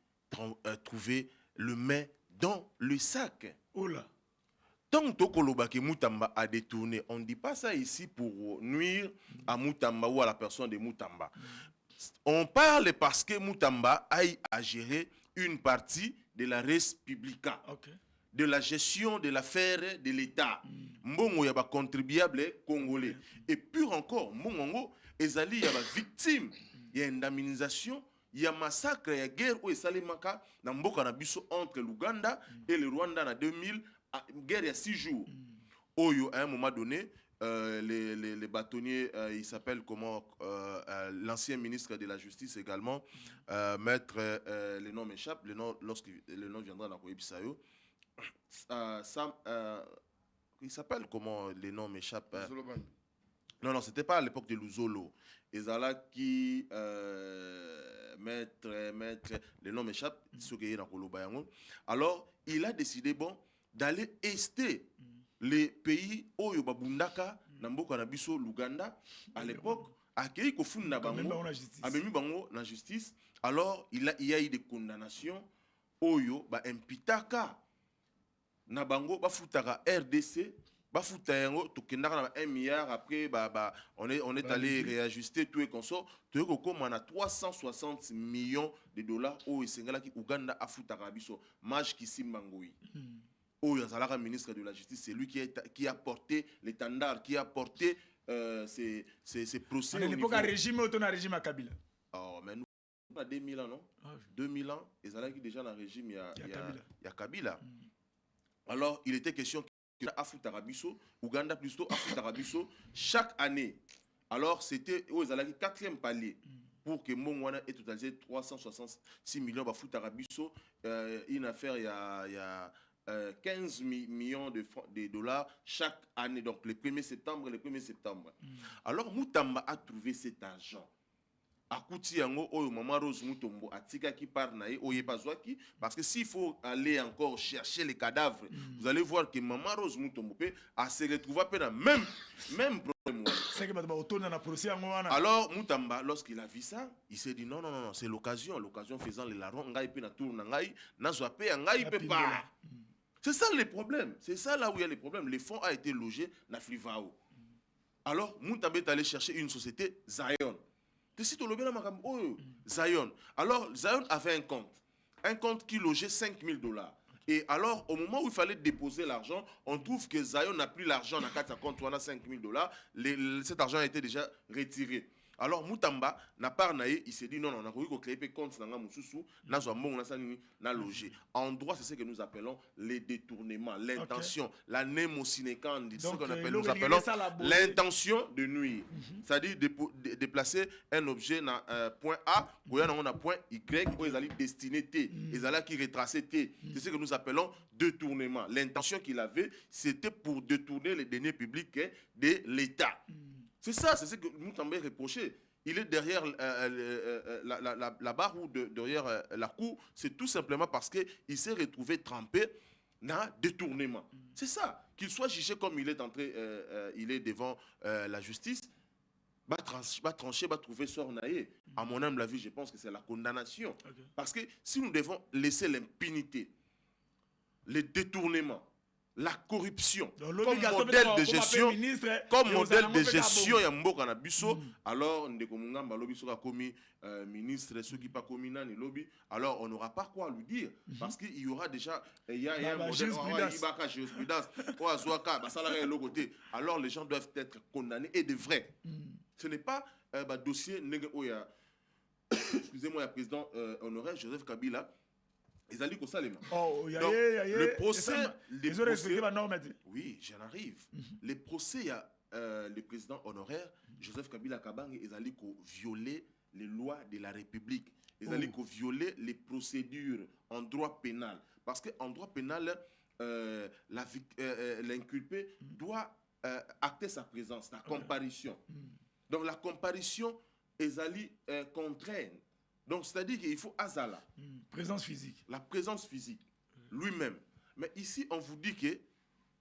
trouvé le main dans le sac. Oh là. Tant que Moutamba a détourné, on ne dit pas ça ici pour nuire à Moutamba ou à la personne de Moutamba. On parle parce que Moutamba aille à gérer une partie de la res publica, de la gestion de l'affaire de l'État. Mbongo yaba contribuable congolais. Et pur encore, Mbongo ezali yaba victime, il y a une indemnisation. Il y a massacre, il y a guerre où Salimaka na mboka na biso entre l'Ouganda et le Rwanda en 2000. Guerre il y a 6 jours. Oyo, à un moment donné, les bâtonniers, il s'appelle comment l'ancien ministre de la Justice également, maître, le nom m'échappe, lorsque le nom viendra dans Koyebisayo, il s'appelle comment le nom m'échappe. Non, c'était pas à l'époque de Luzolo. Ezala qui maître, le nom m'échappe, alors il a décidé d'aller ester les pays Oyo Babundaka, Namboka Nabiso, l'Ouganda, à l'époque, accueilli Kofunda Bango, Amemi Bango, la justice. Alors, il y a eu des condamnations Oyo, Impitaka, Nabango, Bafutaka RDC, Bafutayango, Tokendaka 1 milliard, après, on est allé réajuster tout et consort. Tout et comme on a 360 millions de dollars au Sengala qui Ouganda Afutaka Biso, Maj Kisimbangoui. Le ministre de la Justice, c'est lui qui a porté l'étendard, qui a porté ces procès. À l'époque, régime ou un régime à Kabila? Oh, mais nous, pas 2000 ans, non? 2000 ans, ils sont déjà dans le régime, il y a Kabila. Alors, il était question que Afutarabiso, Ouganda plutôt Afutarabiso, chaque année. Alors, c'était au 4e palier. Pour que Mongwana ait totalisé 366 millions d'Afutarabiso, une affaire, il y a 15 millions de dollars chaque année, donc le 1er septembre. Alors Moutamba a trouvé cet argent. akuti yango oyo Maman Rose Mutombo atika qui par naïe oye bazwaki parce que s'il faut aller encore chercher les cadavres vous allez voir que Maman Rose Mutombo peut à se retrouver dans même problème. Alors Mutamba lorsqu'il a vu ça il s'est dit non c'est l'occasion faisant les larrons ngai pe na tour na ngai na zoapé ngai pe pas. C'est ça le problème, c'est ça là où il y a les problèmes. Les fonds a été logés na Flivao. Alors Mutamba est allé chercher une société Zion. Zion. Alors, Zion avait un compte qui logeait $5,000. Et alors, au moment où il fallait déposer l'argent, on trouve que Zion n'a plus l'argent dans sa compte, on a $5,000. Cet argent a été déjà retiré. Alors, Mutamba n'a pas naïe, il s'est dit non, on a voulu créer un compte dans Moussoussou, na logé. En droit, c'est ce que nous appelons les détournements, l'intention, la némocinécande, c'est ce que nous appelons l'intention de nuire. C'est-à-dire déplacer un objet dans point A, où on a point Y, où ils allaient destiner T, ils allaient qui retracer T. C'est ce que nous appelons détournement. L'intention qu'il avait, c'était pour détourner les deniers publics de l'État. C'est ça, c'est ce que Mutamba reproché. Il est derrière la barre ou derrière la cour. C'est tout simplement parce qu'il s'est retrouvé trempé dans détournement. C'est ça. Qu'il soit jugé comme il est entré, il est devant la justice, va trancher, va trouver sort naïe. À mon âme, la vie, je pense que c'est la condamnation. Okay. Parce que si nous devons laisser l'impunité, les détournements, la corruption comme modèle de gestion, ya na biso, alors ndeko mungamba lobi soka komi ministre ceux qui pas komi nani lobi, alors on n'aura pas quoi lui dire parce qu'il y aura déjà il y a un modèle jurisprudence alors les gens doivent être condamnés et de vrai. Ce n'est pas dossier excusez-moi, le président honoraire Joseph Kabila. Le procès, oui, j'en arrive. Le procès, il y a le président honoraire Joseph Kabila Kabang, ils allaient violer les lois de la République. Ils allaient violer les procédures en droit pénal. Parce qu'en droit pénal, l'inculpé doit acter sa présence, la comparution. Donc la comparution, ils allaient contraindre. Donc, c'est-à-dire qu'il faut azala. Présence physique. La présence physique, lui-même. Mais ici, on vous dit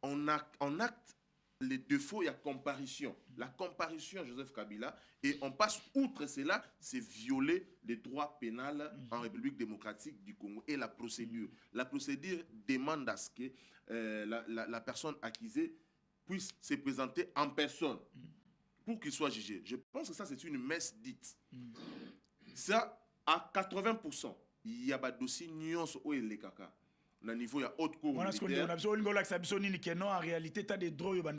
qu'on acte les défauts, il y a comparution. La comparution, Joseph Kabila, et on passe outre cela, c'est violer les droits pénaux en République démocratique du Congo et la procédure. La procédure demande à ce que la personne accusée puisse se présenter en personne pour qu'il soit jugé. Je pense que ça, c'est une messe dite. Ça, à 80%, il y a des dossiers nuances où il est caca. Au niveau, il y a haute cour militaire. En réalité, tu as des droits, ça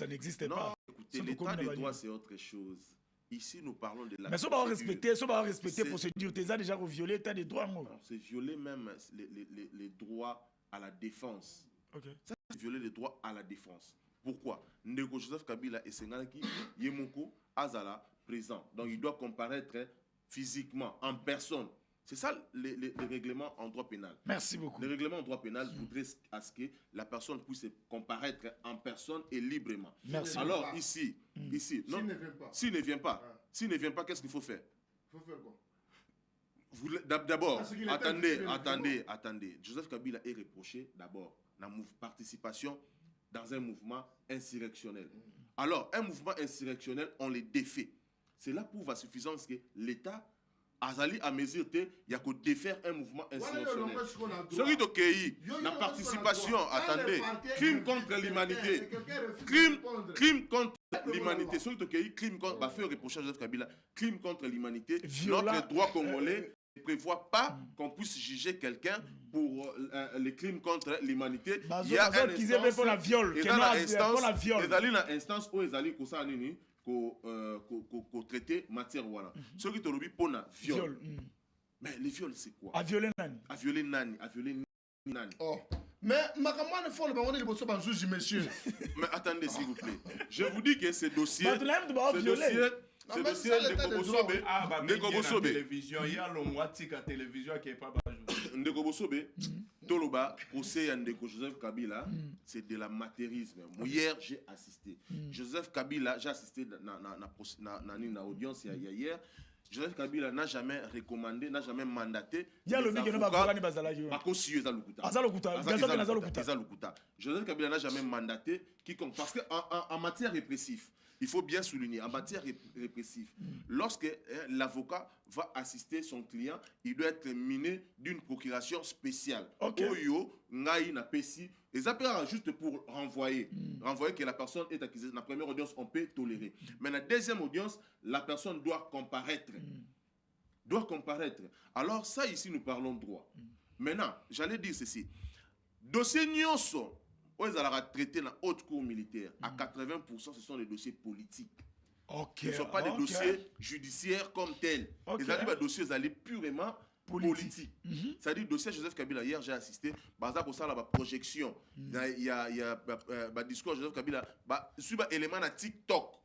n'existe pas. Non, écoutez, l'état des droits, c'est autre chose. Ici, nous parlons de la mais si on va respecter la procédure, tu as déjà violé, tu as des droits. C'est violer même les droits à la défense. Okay. Ça, c'est violer les droits à la défense. Pourquoi? Ndeko Joseph Kabila et Sengalaki, Yemoko, Azala, présent. Donc, il doit comparaître physiquement, en personne. C'est ça les règlements en droit pénal. Merci beaucoup. Les règlements en droit pénal voudraient à ce que la personne puisse comparaître en personne et librement. Merci. Alors ici, non, s'il ne vient pas, qu'est-ce qu'il faut faire? Il faut faire quoi? D'abord, attendez. Joseph Kabila est reproché d'abord la participation dans un mouvement insurrectionnel. Alors, un mouvement insurrectionnel, on les défait. C'est là pour la suffisance que l'État a mesuré qu'il y a que défaire un mouvement insurrectionnel. Celui de Kéhi, la participation, attendez, crime contre l'humanité. Crime contre l'humanité. Celui de Kéhi, crime contre, va faire reprocher à Joseph Kabila, crime contre l'humanité. Notre droit congolais ne prévoit pas qu'on puisse juger quelqu'un pour les crimes contre l'humanité. Il y a un instance où ils allaient traiter matière voilà. Ceux qui te l'ont dit pour viol. Mais les viols c'est quoi? À violer nani. Oh. Mais makamwa ne faut le baronner le bosso banzouji monsieur. Mais attendez s'il vous plaît. Je vous dis que ce dossier de télévision, il y a le moitié de la télévision qui est pas bajou. Ndeko Bosobe, Toloba, procès Ndeko Joseph Kabila, c'est de l'amateurisme. Hier, j'ai assisté. Joseph Kabila, j'ai assisté dans une audience hier. Joseph Kabila n'a jamais recommandé, n'a jamais mandaté. Il y a le mec qui n'a pas fait Joseph Kabila n'a jamais mandaté quiconque. Parce qu'en matière répressive, il faut bien souligner, en matière répressive, lorsque l'avocat va assister son client, il doit être muni d'une procuration spéciale. Oyo, Ngaï, Napesi, et ça peut juste pour renvoyer. Renvoyer que la personne est accusée. Dans la première audience, on peut tolérer. Mais dans la deuxième audience, la personne doit comparaître. Doit comparaître. Alors ça, ici, nous parlons droit. Maintenant, j'allais dire ceci. Dossier Nyonso, où ils allaient traiter dans la haute cour militaire, à 80%, ce sont des dossiers politiques. Ce ne sont pas des dossiers judiciaires comme tels. Ils allaient des dossiers purement politique. C'est-à-dire, le dossier Joseph Kabila, hier j'ai assisté, pour ça, la projection, il y a un discours Joseph Kabila, sur un élément à TikTok.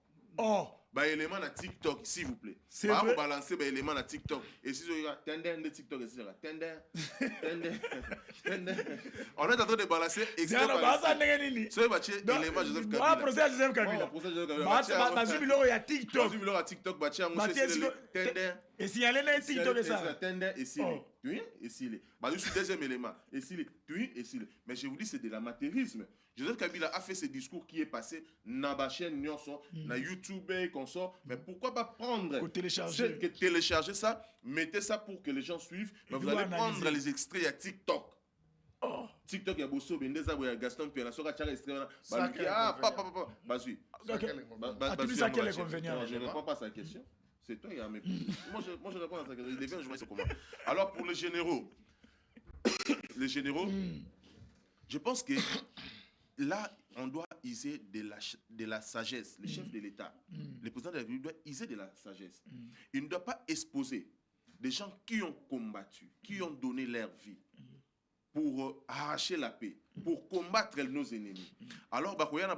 Élément à TikTok, s'il vous plaît. C'est vrai. Pour balancer un élément à TikTok. Et si vous regardez, tendez de TikTok, et si vous regardez, on est en train de balancer élément Joseph Kabila. Procès Joseph Kabila. Il y a TikTok. Et si elle est TikTok, ça. Oui, et s'il est. Deuxième élément. Et s'il est. Oui, et s'il est. Mais je vous dis, c'est de l'amateurisme. Joseph Kabila a fait ce discours qui est passé dans la chaîne Nyonso, dans YouTube et qu'on sort. Mais pourquoi pas prendre télécharger ça, mettez ça pour que les gens suivent. Mais vous allez prendre les extraits à TikTok. TikTok, il y a Bosso, il y a Gaston, puis il y a un extrait. Vas-y. Quel est l'inconvénient? Je ne réponds pas à sa question. C'est toi qui as mes... Moi, je réponds à sa question. Il devient un journaliste comment. Alors, pour les généraux, je pense que là, on doit user de la sagesse. Le chef de l'État, le président de la République doit user de la sagesse. Il ne doit pas exposer des gens qui ont combattu, qui ont donné leur vie pour arracher la paix, pour combattre nos ennemis. Alors, il y a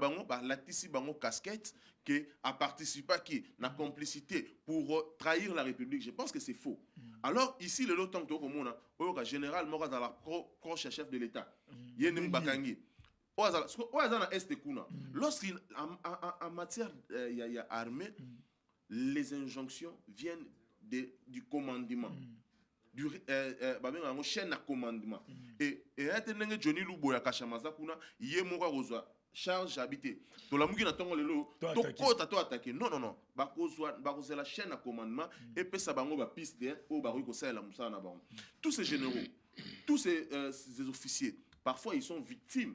la casquette qui a participé à qui la complicité pour trahir la République. Je pense que c'est faux. Alors, ici, le lot de général Moraz dans la proche chef de l'État. Yenim Bakangi. Lorsqu'en matière armée, les injonctions viennent du commandement. Du chaîne à commandement. Et Johnny Lubo ya Kachamaza kuna yemoka rozwa charge habité. To la mugi na tongo lelo to kota to attaquer. Non. Bakozwa la chaîne à commandement et pe sa bango ba piste o ba ko sala musa na bango. Tous ces généraux, tous ces officiers, parfois ils sont victimes.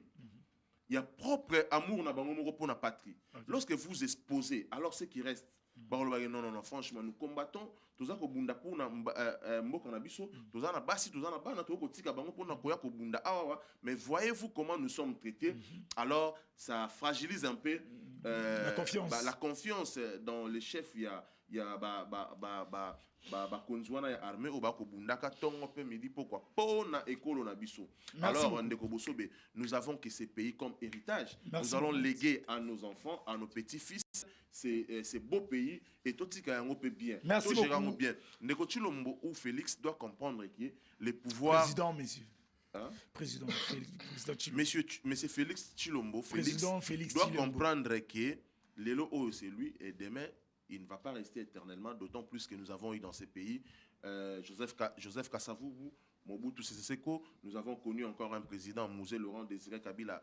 Il y a propre amour na bango moko pour la patrie. Lorsque vous exposez, alors ce qui reste non, franchement, nous combattons. Tous les bunda pour na mboka na biso, tous na basi, tous na bana to kotika bango pour na koya ko bunda. Mais voyez-vous comment nous sommes traités? Alors ça fragilise un peu la confiance dans les chefs. Il y a konzwana ya armée au bako bunda ka tongo pe midi pourquoi pona ekolo na biso. Alors ndeko Bosobe, nous avons que ces pays comme héritage. Nous allons léguer à nos enfants, à nos petits-fils ces beaux pays et tout ce qui est bien. Merci beaucoup. Bien. Ndeko Chilombo ou Félix doit comprendre que les pouvoirs... Président, messieurs. Président Monsieur Félix Chilombo, Félix doit comprendre que l'élo c'est lui et demain il ne va pas rester éternellement, d'autant plus que nous avons eu dans ces pays Joseph Kasavubu, Mobutu Sese Seko, nous avons connu encore un président, Mouzé Laurent Désiré Kabila,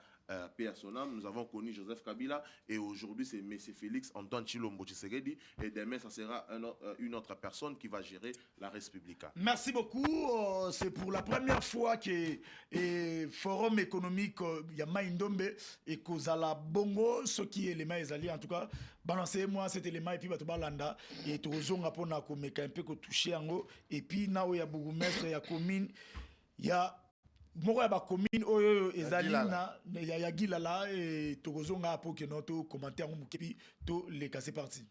paix à son âme, nous avons connu Joseph Kabila, et aujourd'hui c'est M. Félix Antoine Chilombo Tshisekedi, et demain ça sera une autre personne qui va gérer la République. Merci beaucoup, c'est pour la première fois que le Forum économique Yama Ndombe et Kozala Bongo, ce qui est les mains en tout cas, balancez-moi cet élément et puis Batobalanda, et Tozonga Pona Komeka un peu touché en haut, et puis now il y a Bourgmestre, il y a commune, il y a moko ya ba commune oyo ezali na ya gilala et tokozonga pour que notre commentaire mukepi to les casser parti.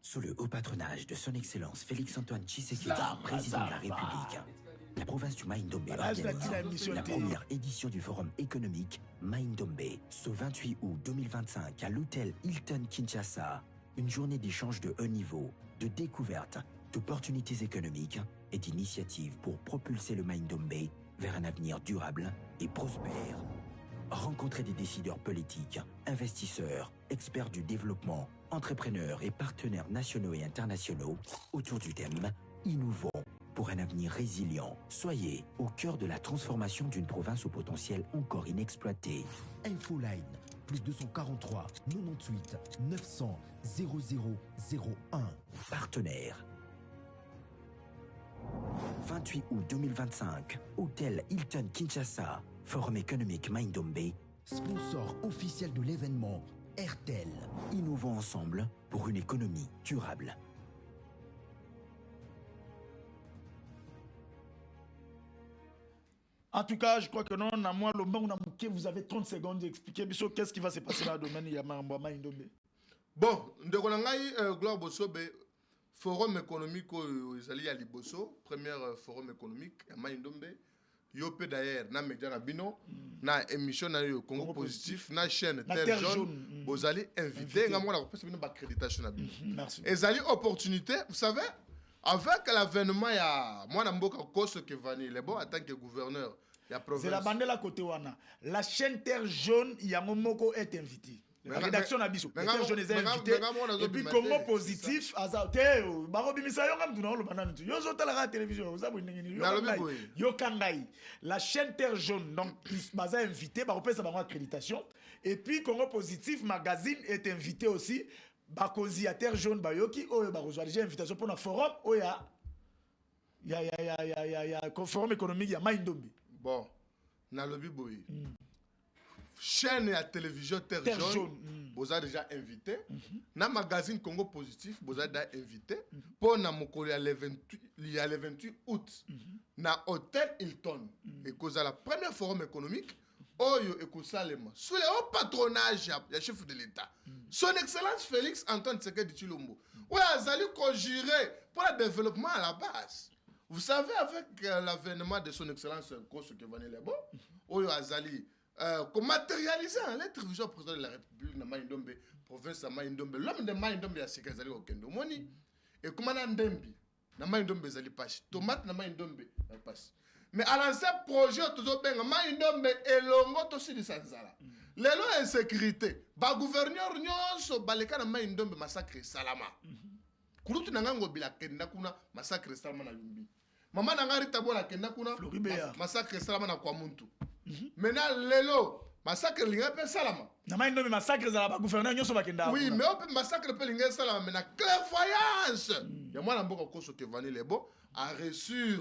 Sous le haut patronage de son excellence Félix-Antoine Tshisekedi, président de la République, la province du Maïndombe organise la première édition du forum économique Maïndombe ce 28 août 2025 à l'hôtel Hilton Kinshasa. Une journée d'échange de haut niveau, de découverte d'opportunités économiques et d'initiatives pour propulser le Maindombe vers un avenir durable et prospère. Rencontrez des décideurs politiques, investisseurs, experts du développement, entrepreneurs et partenaires nationaux et internationaux autour du thème « Innovons pour un avenir résilient ». Soyez au cœur de la transformation d'une province au potentiel encore inexploité. Infoline, plus 243 98 900 0001. Partenaire. 28 août 2025, Hôtel Hilton Kinshasa, Forum économique Maindombe. Sponsor officiel de l'événement, RTL. Innovons ensemble pour une économie durable. En tout cas, je crois que non, moi, vous avez 30 secondes d'expliquer qu'est-ce qui va se passer dans le domaine de Maindombe. Bon, Gloire Bosobe, forum économique aux alliés à Liboso, premier forum économique à Maindombe. Yopé d'ailleurs, na média Bino, na émission na Congo positif, na chaîne Terre Jaune, vous allez inviter, na moi la une accréditation na Bino. Merci. Et allez opportunité, vous savez, avec l'avènement il y a moi na mboka Koso Kevani, les bon en tant que gouverneur, il y a province. C'est la bande là côté wana. La chaîne Terre Jaune, il y a Momoko est invité. La rédaction na biso. La Terre Jaune est invité. Et puis Congo positif, azate, barobi misayo ngam tuna lo banana tu. Yo zota la télévision, vous avez yo kangai. La chaîne Terre Jaune donc baza invité, baropé ça ba accréditation. Et puis Congo positif magazine est invité aussi. Bakozi à Terre Jaune bayoki oyo bakozwa déjà invitation pour un forum oya ya forum économique ya Maindombe. Bon, na lobby boy. Chaîne à télévision Terre Jaune, vous avez déjà invité. Na magazine Congo Positif, vous avez déjà invité. Pour na mokoli il y a le 28 août, na Hôtel Hilton. Et cause à la première forum économique, Oyo Ekosalema, sous le haut patronage du chef de l'État. Son Excellence Félix Antoine Tshisekedi Tshilombo. Oui, Azali conjuré pour le développement à la base. Vous savez, avec l'avènement de son Excellence Koso Kevani Lebo, Oyo Azali, comme matérialiser en lettre vision président de la République de Maindombe, province de Maindombe, l'homme de Maindombe a séqué Azali au Kendo Moni. Et comme on a Ndembi, na Maindombe Azali passe, tomate na Maindombe passe. Mais à l'ancien projet, toujours bien, Maindombe et Longo aussi de Sanzala. Les lois insécurité, ba gouverneur nyonso baleka na Maindombe massacre Salama. Kulutu nangango bila kenda kuna massacre Salama na Lumbi. Mama nangari tabola kenda kuna massacre Salama na kwa muntu. Maintenant lelo massacre linga pe Salama. Na Maindombe massacre za ba gouverneur nyonso bakenda. Oui, mais on peut massacre pe linga Salama mais na clairvoyance. Ya mwana mboka Koso Kevani Lebo a reçu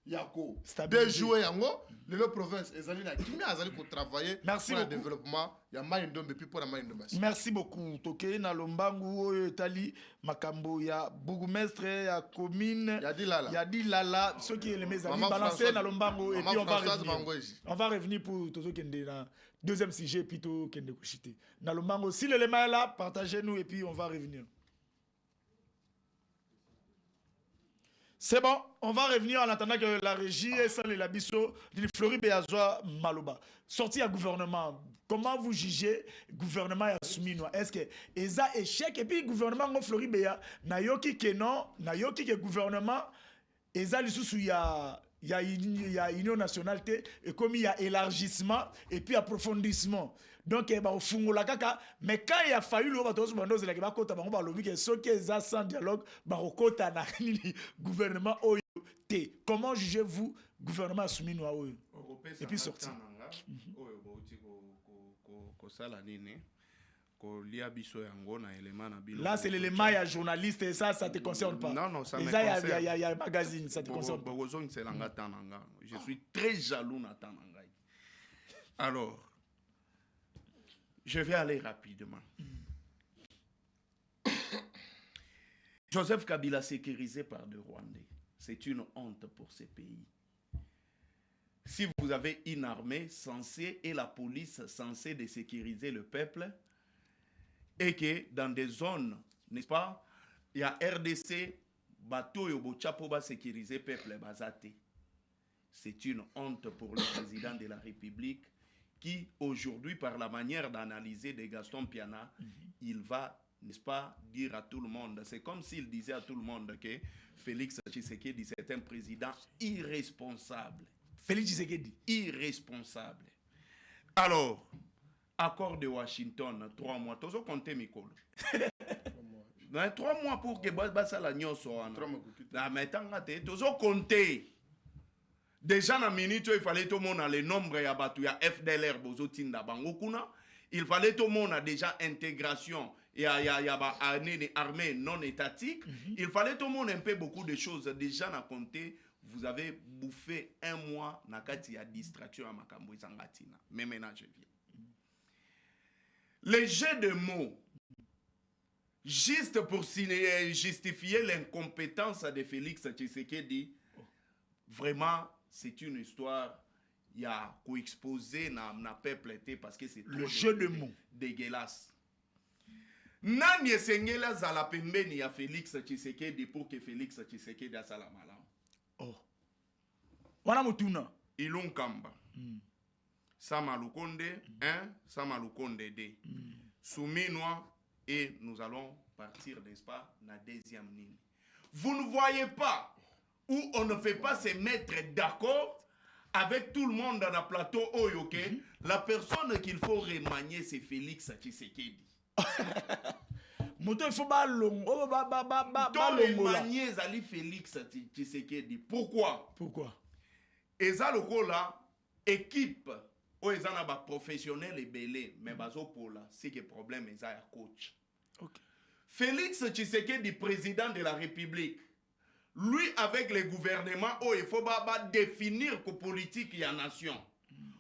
Yako déjoué yango le province ezali na kimi azali ko travailler pour le développement ya Maindombe puis pour la Maindombe. Merci beaucoup. Toke na lombangu oyo etali makambo ya bourgmestre ya commune ya Dilala ceux qui les mes amis balancer na lombangu et puis on va revenir pour tozo kende na deuxième sujet puis to kende ko chiter. Na lombangu si l'élément est là, partagez-nous et puis on va revenir. C'est bon, on va revenir en attendant que la régie et celle de la bisso de Flori Beazoa Maloba. Sorti à gouvernement, comment vous jugez gouvernement à Souminois? Est-ce que Eza échec et puis gouvernement de Flori Bea, Nayoki que non, Nayoki que gouvernement, Eza l'issue il y a union nationale et comme il y a élargissement et puis approfondissement. Donc il y a kaka mais quand il a fallu le sans dialogue gouvernement comment jugez-vous gouvernement soumis et puis sorti là c'est l'élément il y a journaliste et ça te concerne pas. Non ça me concerne. Il y a magazine ça te concerne pas. Je suis très jaloux na tananga. Alors je vais aller rapidement. Joseph Kabila sécurisé par des Rwandais. C'est une honte pour ces pays. Si vous avez une armée censée et la police censée de sécuriser le peuple, et que dans des zones, n'est-ce pas, il y a RDC, bateau yobo chapo ba sécuriser peuple bazate. C'est une honte pour le président de la République qui, aujourd'hui, par la manière d'analyser de Gaston Piana, il va n'est-ce pas, dire à tout le monde. C'est comme s'il disait à tout le monde que Félix Tshisekedi, c'est un président irresponsable. Félix Tshisekedi. Irresponsable. Alors, accord de Washington, 3 mois. Tu as compté, Mikolo. 3 mois pour que ça la nyoso. Mais tu as compté. Déjà, dans la minute, il fallait tout le monde le nombre de FDLR, il fallait tout le monde déjà intégration. Il y a une armée non étatique. Il fallait tout le monde un peu beaucoup de choses. Déjà, dans compté, vous avez bouffé 1 mois dans la distraction à Makambo Zangatina. Mais maintenant, je viens. Les jeux de mots, juste pour justifier l'incompétence de Félix Tshisekedi, vraiment, c'est une histoire, il y a co-exposé dans le peuple parce que c'est le jeu de mots dégueulasse. Nani esengela zala pembeni ya Félix Tshisekedi pour que Félix Tshisekedi asala malamu. Oh. Wana mutuna. Ilunkamba. Sama Lukonde 1, Sama Lukonde 2. Souminoi et nous allons partir, n'est-ce pas, la deuxième ligne. Vous ne voyez pas où on ne fait pas se mettre d'accord avec tout le monde dans le plateau Oyoke. La personne qu'il faut remanier, c'est Félix Tshisekedi. Il faut remanier Zali Félix Tshisekedi. Pourquoi? Eza lokola équipe où eza na ba professionnel et belé mais bazo pola c'est que problème eza ya coach. Okay. Félix Tshisekedi, président de la République, lui avec le gouvernement il faut définir que politique y a nation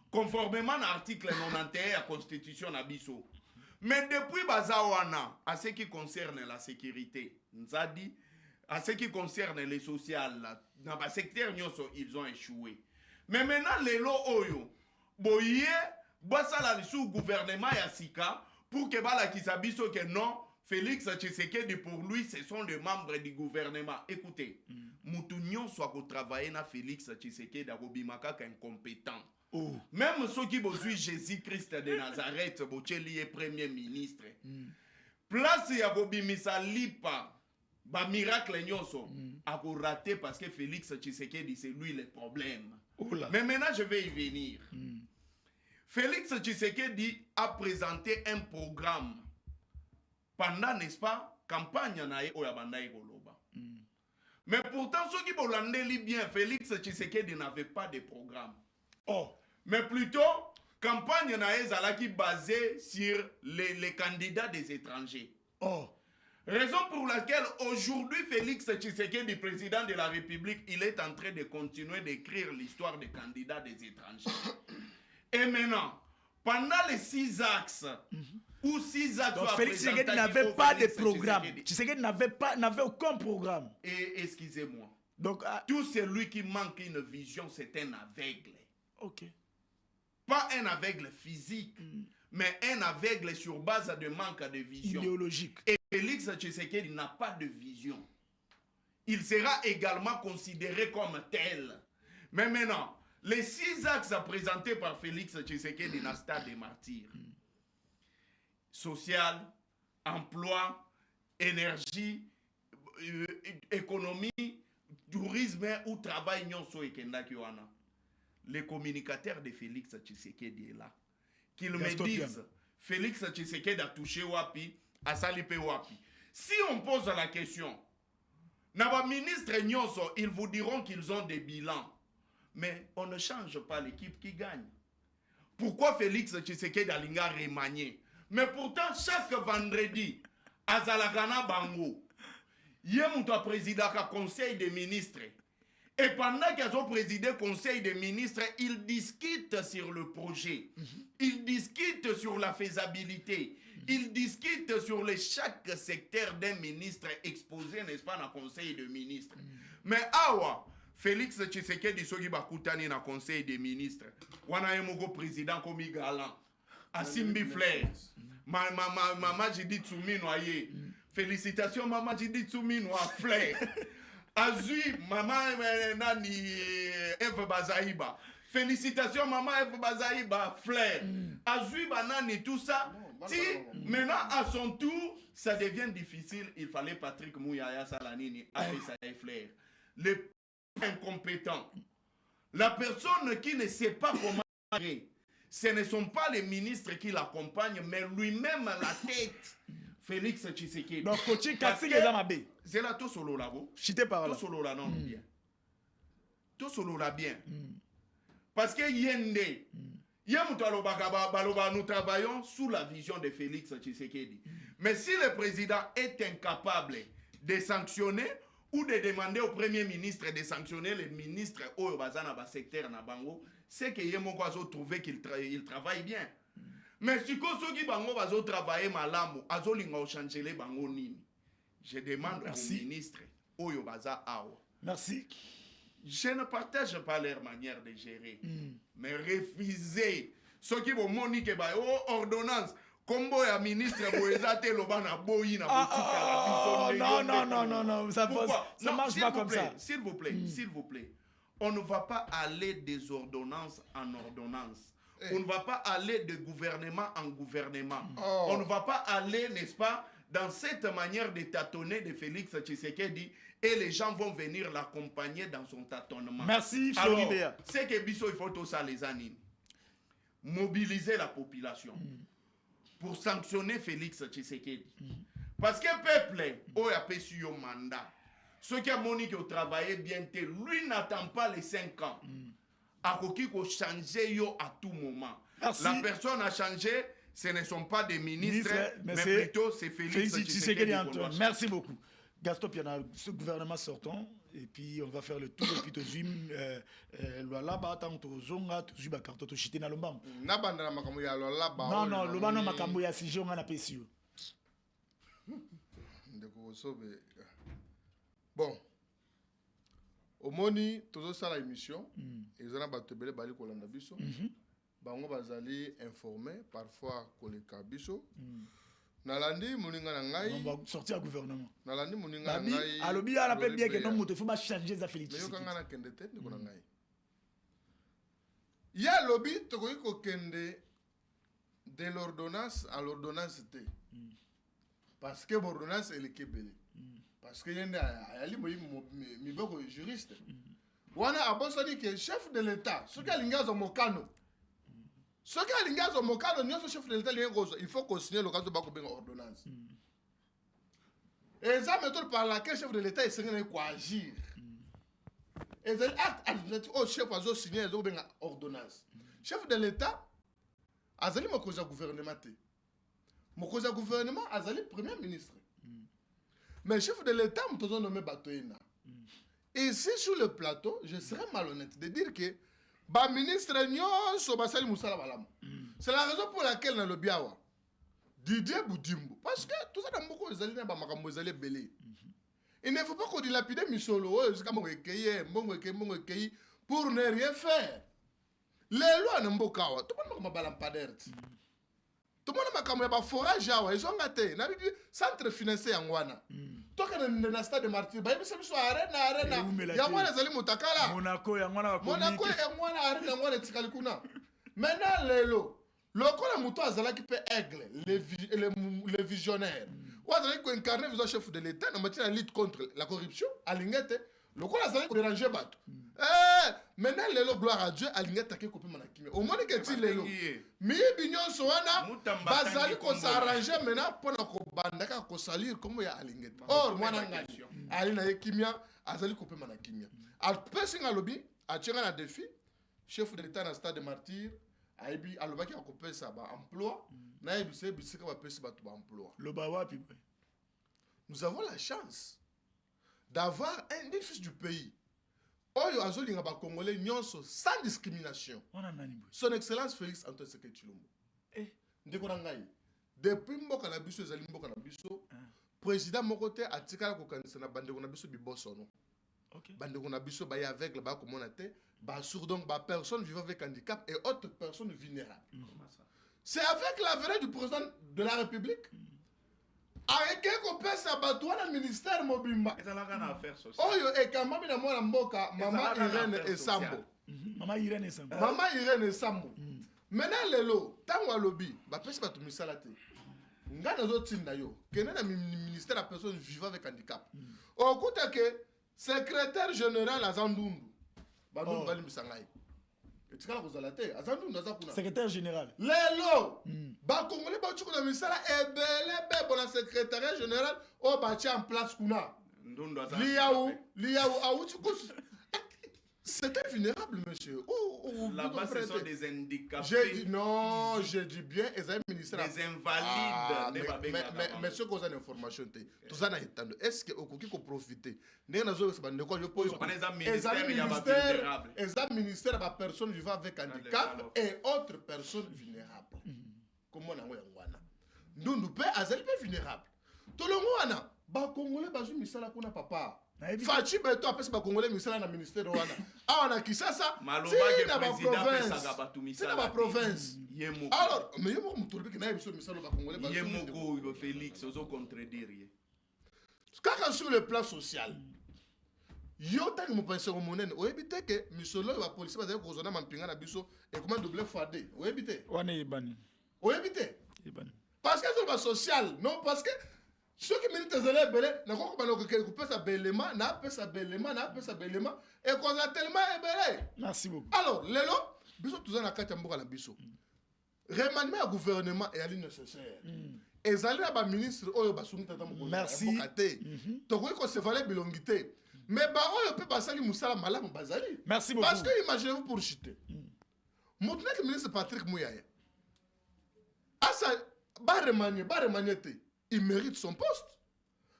conformément à l'article 91 de la constitution nabiso. Mais depuis bazawana à ce qui concerne la sécurité, nzadi à ce qui concerne les sociales, dans le secteur ils ont échoué. Mais maintenant les lots oyo boye basala sous gouvernement ya sika pour que bala kisabiso que non Félix Tshisekedi pour lui ce sont les membres du gouvernement. Écoutez, Moutounion soit ko travailler na Félix Tshisekedi à Bimaka incompétent. Oh. Même ceux qui bosuit Jésus-Christ de Nazareth, Bocheli est premier ministre. Place ya Bimisa lipa ba miracle nyonso a raté parce que Félix Tshisekedi c'est lui le problème. Mais maintenant je vais y venir. Félix Tshisekedi a présenté un programme pendant, n'est-ce pas, campagne nae oyabanda ekoloba. Mais pourtant ceux qui bolandeli bien Félix Tshisekedi n'avait pas de programme. Oh, mais plutôt campagne nae zalaki basée sur les candidats des étrangers. Oh. Raison pour laquelle aujourd'hui Félix Tshisekedi, président de la République, il est en train de continuer d'écrire l'histoire des candidats des étrangers. Et maintenant, pendant les 6 axes, ou 6 axes... Donc Félix Tshisekedi n'avait pas de programme. Tshisekedi n'avait aucun programme. Et excusez-moi. Donc, tout celui qui manque une vision, c'est un aveugle. Ok. Pas un aveugle physique, mais un aveugle sur base de manque de vision. Idéologique. Et Félix Tshisekedi n'a pas de vision. Il sera également considéré comme tel. Mais maintenant, les 6 axes présentés par Félix Tshisekedi dans le stade des martyrs. Social, emploi, énergie, économie, tourisme ou travail nyonso ekendaki wana. Les communicateurs de Félix Tshisekedi est là. Qu'ils me disent, Félix Tshisekedi a touché wapi, a salipé wapi. Si on pose la question, Naba ministre nyonso, ils vous diront qu'ils ont des bilans. Mais on ne change pas l'équipe qui gagne. Pourquoi Félix Tshisekedi a linga remanié? Mais pourtant, chaque vendredi, à Zalakana Bango, il y a un président du conseil des ministres. Et pendant qu'ils ont présidé le conseil des ministres, ils discutent sur le projet. Ils discutent sur la faisabilité. Ils discutent sur chaque secteur d'un ministre exposé, n'est-ce pas, dans le conseil des ministres. Mais awa, Félix Tshisekedi soki bakutani na conseil des ministres. Wana yemoko président komi galant. Asimbi Flair. Maman Jidi Tsuminoye. Félicitations Maman Jidi Tsuminoye Flair. Azui Maman Nani Eve Bazaïba. Félicitations Maman Eve Bazaïba Flair. Azui Banani tout ça. Si maintenant à son tour, ça devient difficile, il fallait Patrick Mouyaya Salanini, Apesa Flair. Le incompétent. La personne qui ne sait pas comment gérer. Ce ne sont pas les ministres qui l'accompagnent, mais lui-même la tête. Félix Tshisekedi. Donc, coach, casting est dans ma baie. C'est là tout solo là, vous. Chité par là. Tout solo là, non, bien. Tout solo là, bien. Parce que Yende, nous travaillons sous la vision de Félix Tshisekedi. Mais si le président est incapable de sanctionner ou de demander au premier ministre de sanctionner les ministres au secteur Nabango, c'est que Yemoko a trouvé qu'il travaille bien. Mais si Kosogi Bango va travailler malamu, azolinga changer les bango nini. Je demande au ministre Oyo Baza Awa. Merci. Je ne partage pas leur manière de gérer, mais refuser ceux qui vont moniquer ordonnance. Combo ya ministre Boezate Lobana Boyi na non, ça marche pas comme ça. S'il vous plaît, s'il vous plaît. On ne va pas aller des ordonnances en ordonnance. On ne va pas aller de gouvernement en gouvernement. On ne va pas aller, n'est-ce pas, dans cette manière de tâtonner de Félix Tshisekedi et les gens vont venir l'accompagner dans son tâtonnement. Merci, Floribert. C'est que Bisso, il faut tout ça, les années. Mobiliser la population pour sanctionner Félix Tshisekedi. Parce que le peuple, il a perçu un mandat. Ceux qui ont dit qu'il travaillait bien, lui n'attend pas les 5 ans. A qui peut changer à tout moment. Merci. La personne a changé, ce ne sont pas des ministres, mais plutôt c'est Félix Tshisekedi. Merci beaucoup. Gaston Piana, ce gouvernement sortant, et puis on va faire le tour, et puis tu là-bas, tu zonga, tu vas carton, tu chiter dans le banc. Non, le banc, makambo ya si on a pesio. Bon, au moni, toujours ça la émission, ils ont battu bali kolanda biso, bango bazali informé parfois koleka biso. Nalandi muninga na ngai. On va sortir au gouvernement. Nalandi muninga na ngai. Alobi a rappelé bien que non moto faut pas changer za Félix. Mais yo kanga na kende tete ndiko na ngai. Ya lobi to ko kende de l'ordonnance à l'ordonnance T. Parce que l'ordonnance elle est kebele. Parce que yende ali mi boko juriste. Wana abosani que chef de l'état, ce qui alingazo mokano. Ce qui alingazo mokano nyoso chef de l'état il faut qu'on signe le cas de bako benga ordonnance. Et ça méthode par laquelle chef de l'état est censé agir. Et c'est acte administratif au chef azo signer zo benga ordonnance. Chef de l'état azali mokoza gouvernement te. Mokoza gouvernement azali premier ministre. Mais chef de l'État, nous avons nommé Batoïna. Ici, sur le plateau, je serais malhonnête de dire que le ministre Nyon Sobasali Moussala Balam. C'est la raison pour laquelle dans le Biawa, Didier Boudimbo. Parce que tout ça, dans beaucoup de belé. Il ne faut pas qu'on dilapide Missolo, pour ne rien faire. Les lois ne sont pas tout le monde balam padert. Tout le monde a un forage, ils ont gâté. Ils ont un centre financier en Wana. Toi, quand on est stade de martyr, il y a arena. Il y a Monaco, il y a Monaco, maintenant, le mouton azala qui peut aigle, les visionnaires. Ou azala qui incarne le chef de l'État en matière de lutte contre la corruption, à l'ingéte, le coup azala qui dérange bateau. Maintenant, le gloire à Dieu, à l'ingéte qui coupe manakime. Au moins que tu l'es. Mais bignon soana, bazali ko s'arranger maintenant pour na ko bandaka ko salir comme ya alingete. Or moi nangani. Ali na kimia, azali coupe manakimia. Al pressing alobi, a tchenga na défi, chef de l'État na stade de martyr. Aibi alobaki akopé ça ba emploi na ebise bisika ba pesi ba to emploi le bawa pi. Nous avons la chance d'avoir un des fils du pays oyo azolinga ba congolais nyonso sans discrimination. Son excellence Félix Antoine Tshisekedi Tshilombo. Ndeko na ngai depuis mboka na biso ezali mboka na biso président mokote atikala ko kanisa na bandeko na biso bibosono. Bandeko na biso ba ya aveugle ba komona te. Sourd donc personnes vivant avec handicap et autres personnes vulnérables. C'est avec la venue du président de la République avec qu'on peut s'abattre dans le ministère Mobimba. Oh et quand même na mwana mboka maman Irène et Sambo. Maman Irène et Sambo. Maman Irène et Sambo. Maintenant lelo tango alobi ba pesi ba to misala te. nga nazo tinda yo kene na ministère de personnes vivant avec handicap okuta ke secrétaire général azandundu bandundu bali misangai etikala kozala te azandundu azakuna secrétaire général lelo bakongole bachukuna misala ebele bebo na secrétaire général o bachi en place kuna liaou auti kus. C'était vulnérable, monsieur. Là-bas, ce sont des handicapés. Je dis bien, les ministres. Des invalides. Mais ce qu'on a d'information, tout ça, est-ce que vous pouvez profiter? Les ministères de personnes vivant avec handicap et autres personnes vulnérables. Comment on a nous nous payons à vulnérables. Tout le monde a Congolais, misala kuna papa. Fachi beto apesi ba Congolais misala na ministère wana. Awana Kisasa. Maloba c'est la province. Alors, mais yo mo mutolbe ke na biso misala ba Congolais ba. Yemoko Félix ozo contredire. Kaka sur le plan social. Yo tangi mo penser ko monene, o ebite ke misolo ba police ba ko zona mampinga na biso et comment doubler fade. O ebite. Wana ebani. O ebite. Ebani. Parce que sur le social, non parce que ceux qui militent les élèves, n'a pas coupé sa bellema, n'a pas sa bellema, et qu'on a tellement ébélé. Merci beaucoup. Alors, Lélo, bisous tous en a quatre à la bisou. Remaniement au gouvernement est allé nécessaire. Et ça là, le ministre, oh, bassoumi tata moko. Merci. Donc, oui, qu'on se valait bilongité. Mais bah, oh, peut passer les moussala malam bazali. Merci beaucoup. Parce que imaginez-vous pour chuter. Maintenant, le ministre Patrick Mouyaya. Ah, ça, bah remanier, il mérite son poste.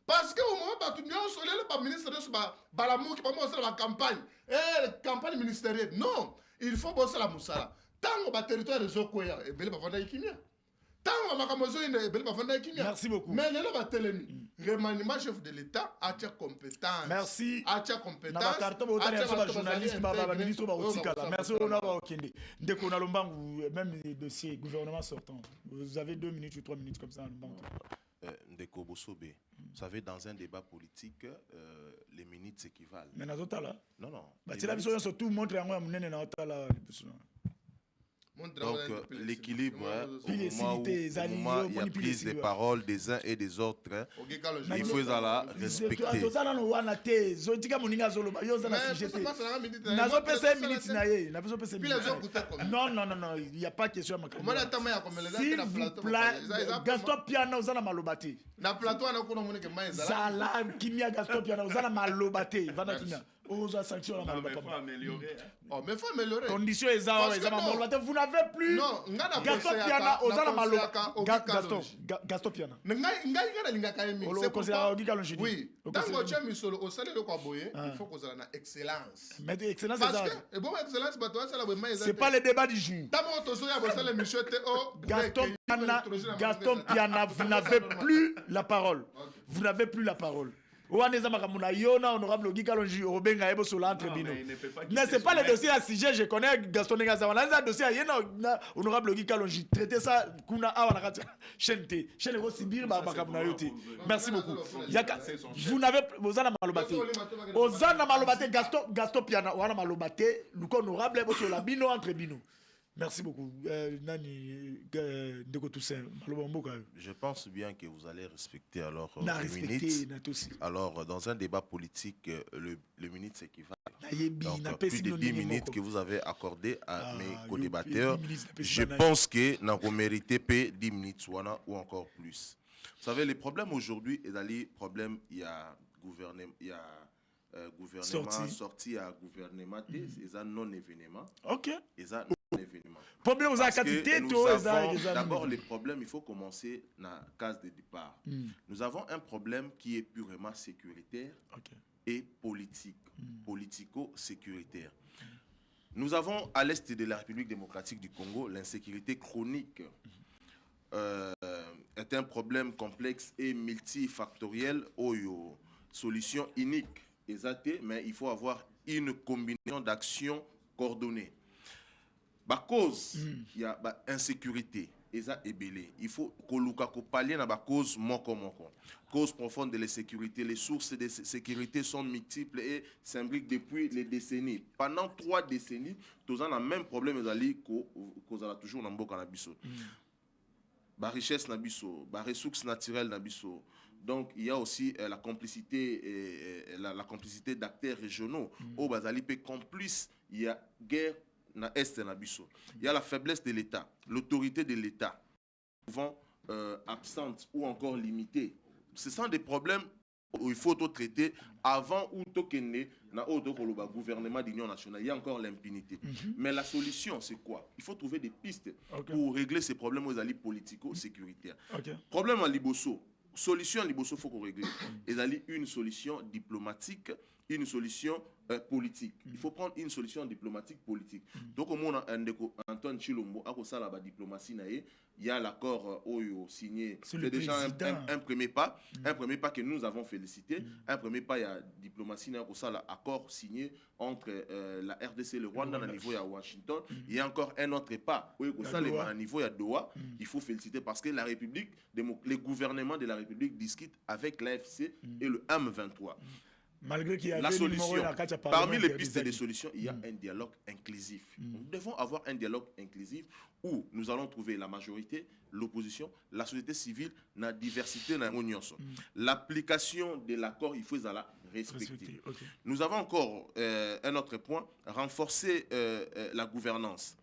Parce qu'au moment où tu as le ministre de Balamou qui va la campagne, campagne ministérielle. Non, il faut bosser la moussala. Tant que le territoire de Zokoya, et bien, il va Merci beaucoup. Mais le remaniement chef de l'État a tes compétences. Merci. A tes compétences. Journaliste, ministre merci. On a même dossier gouvernement sortant. Vous avez 2 minutes ou 3 minutes comme ça. Ndeko Bosobe, vous savez, dans un débat politique, les minutes s'équivalent. Mais dans là. Non. C'est la mission surtout montre à moi donc l'équilibre, au moment où il y a prise des paroles des uns et des autres, il faut la respecter. Non, il n'y a pas question. S'il vous plaît, Gaston Piana aux Malobate. Zala, Kimia Gaston Piana aux Malobate. Aux sanctions, mais il faut améliorer. Conditions vous n'avez plus. Non, Gaston Piana aux Gaston Piana. C'est pourquoi. Oui. Dans le chien misolo au salaire de Kwaboye, il faut qu'on ait une excellence. Mais excellence, c'est pas le débat du jour. Gaston Piana, vous n'avez plus la parole. Vous n'avez plus la parole. Honorable Gikalonji Obenga Ebo Sola entre Bino. Mais c'est pas le dossier à sujet, je connais Gaston Negazawana. C'est un dossier à Honorable Gikalonji. Traitez ça, Kuna Awanakata. Chente. Chene Sibir Babakabunayote. Merci beaucoup. Vous n'avez Ozana Malobate. Ozana Malobate, Gaston Piana, Oana Malobate, Luko Honorable Ebo Sola Bino entre Bino. Merci beaucoup. Je pense bien que vous allez respecter alors les minutes. Alors, dans un débat politique, le minute s'équivalent. Donc, plus de 10 minutes que vous avez accordées à mes co-débatteurs, je pense que vous méritez 10 minutes ou encore plus. Vous savez, les problèmes aujourd'hui, il y a gouvernement, sorti à gouvernement, c'est un non-événement. Ok. Événement. Problème aux quantité d'abord les problèmes, il faut commencer dans la case de départ. Nous avons un problème qui est purement sécuritaire et politique, politico-sécuritaire. Nous avons à l'est de la République démocratique du Congo l'insécurité chronique. Est un problème complexe et multifactoriel aux solutions uniques, mais il faut avoir une combinaison d'actions coordonnées. Ba cause il y a insécurité il faut que pallier na ba cause moko cause profonde de l'insécurité. Les sources de sécurité sont multiples et s'imbriquent depuis les décennies. Pendant 3 décennies, tous on a même problème qu'on a toujours dans mboka na biso. la richesse nabiso, la ressource naturelle nabiso. Donc il y a aussi la complicité la complicité d'acteurs régionaux au Bazali peut complice il y a guerre na est nabiso. Il y a la faiblesse de l'État, l'autorité de l'État souvent absente ou encore limitée. Ce sont des problèmes où il faut tout traiter avant ou tout qu'est na le gouvernement d'union nationale. Il y a encore l'impunité. Mais la solution, c'est quoi? Il faut trouver des pistes pour régler ces problèmes aux alliés politico-sécuritaires. Problème à Liboso. Solution à Liboso, il faut qu'on règle. Il y a une solution diplomatique, une solution politique. Il faut prendre une solution diplomatique politique. Donc, au monde, Antoine Chilombo, à cause de la diplomatie, il y a l'accord signé. C'est déjà un premier pas. Un premier pas que nous avons félicité. Un premier pas, il y a diplomatie, il y a l'accord signé entre la RDC et le Rwanda au niveau de Washington. Il y a encore un autre pas. Au niveau de Doha, il faut féliciter parce que la République, les gouvernements de la République discutent avec l'AFC et le M23. Malgré qu'il y a la solution, parmi les pistes de solutions, il y a un dialogue inclusif. Nous devons avoir un dialogue inclusif où nous allons trouver la majorité, l'opposition, la société civile, la diversité dans l'union. L'application de l'accord, il faut la respecter. Nous avons encore un autre point, renforcer la gouvernance.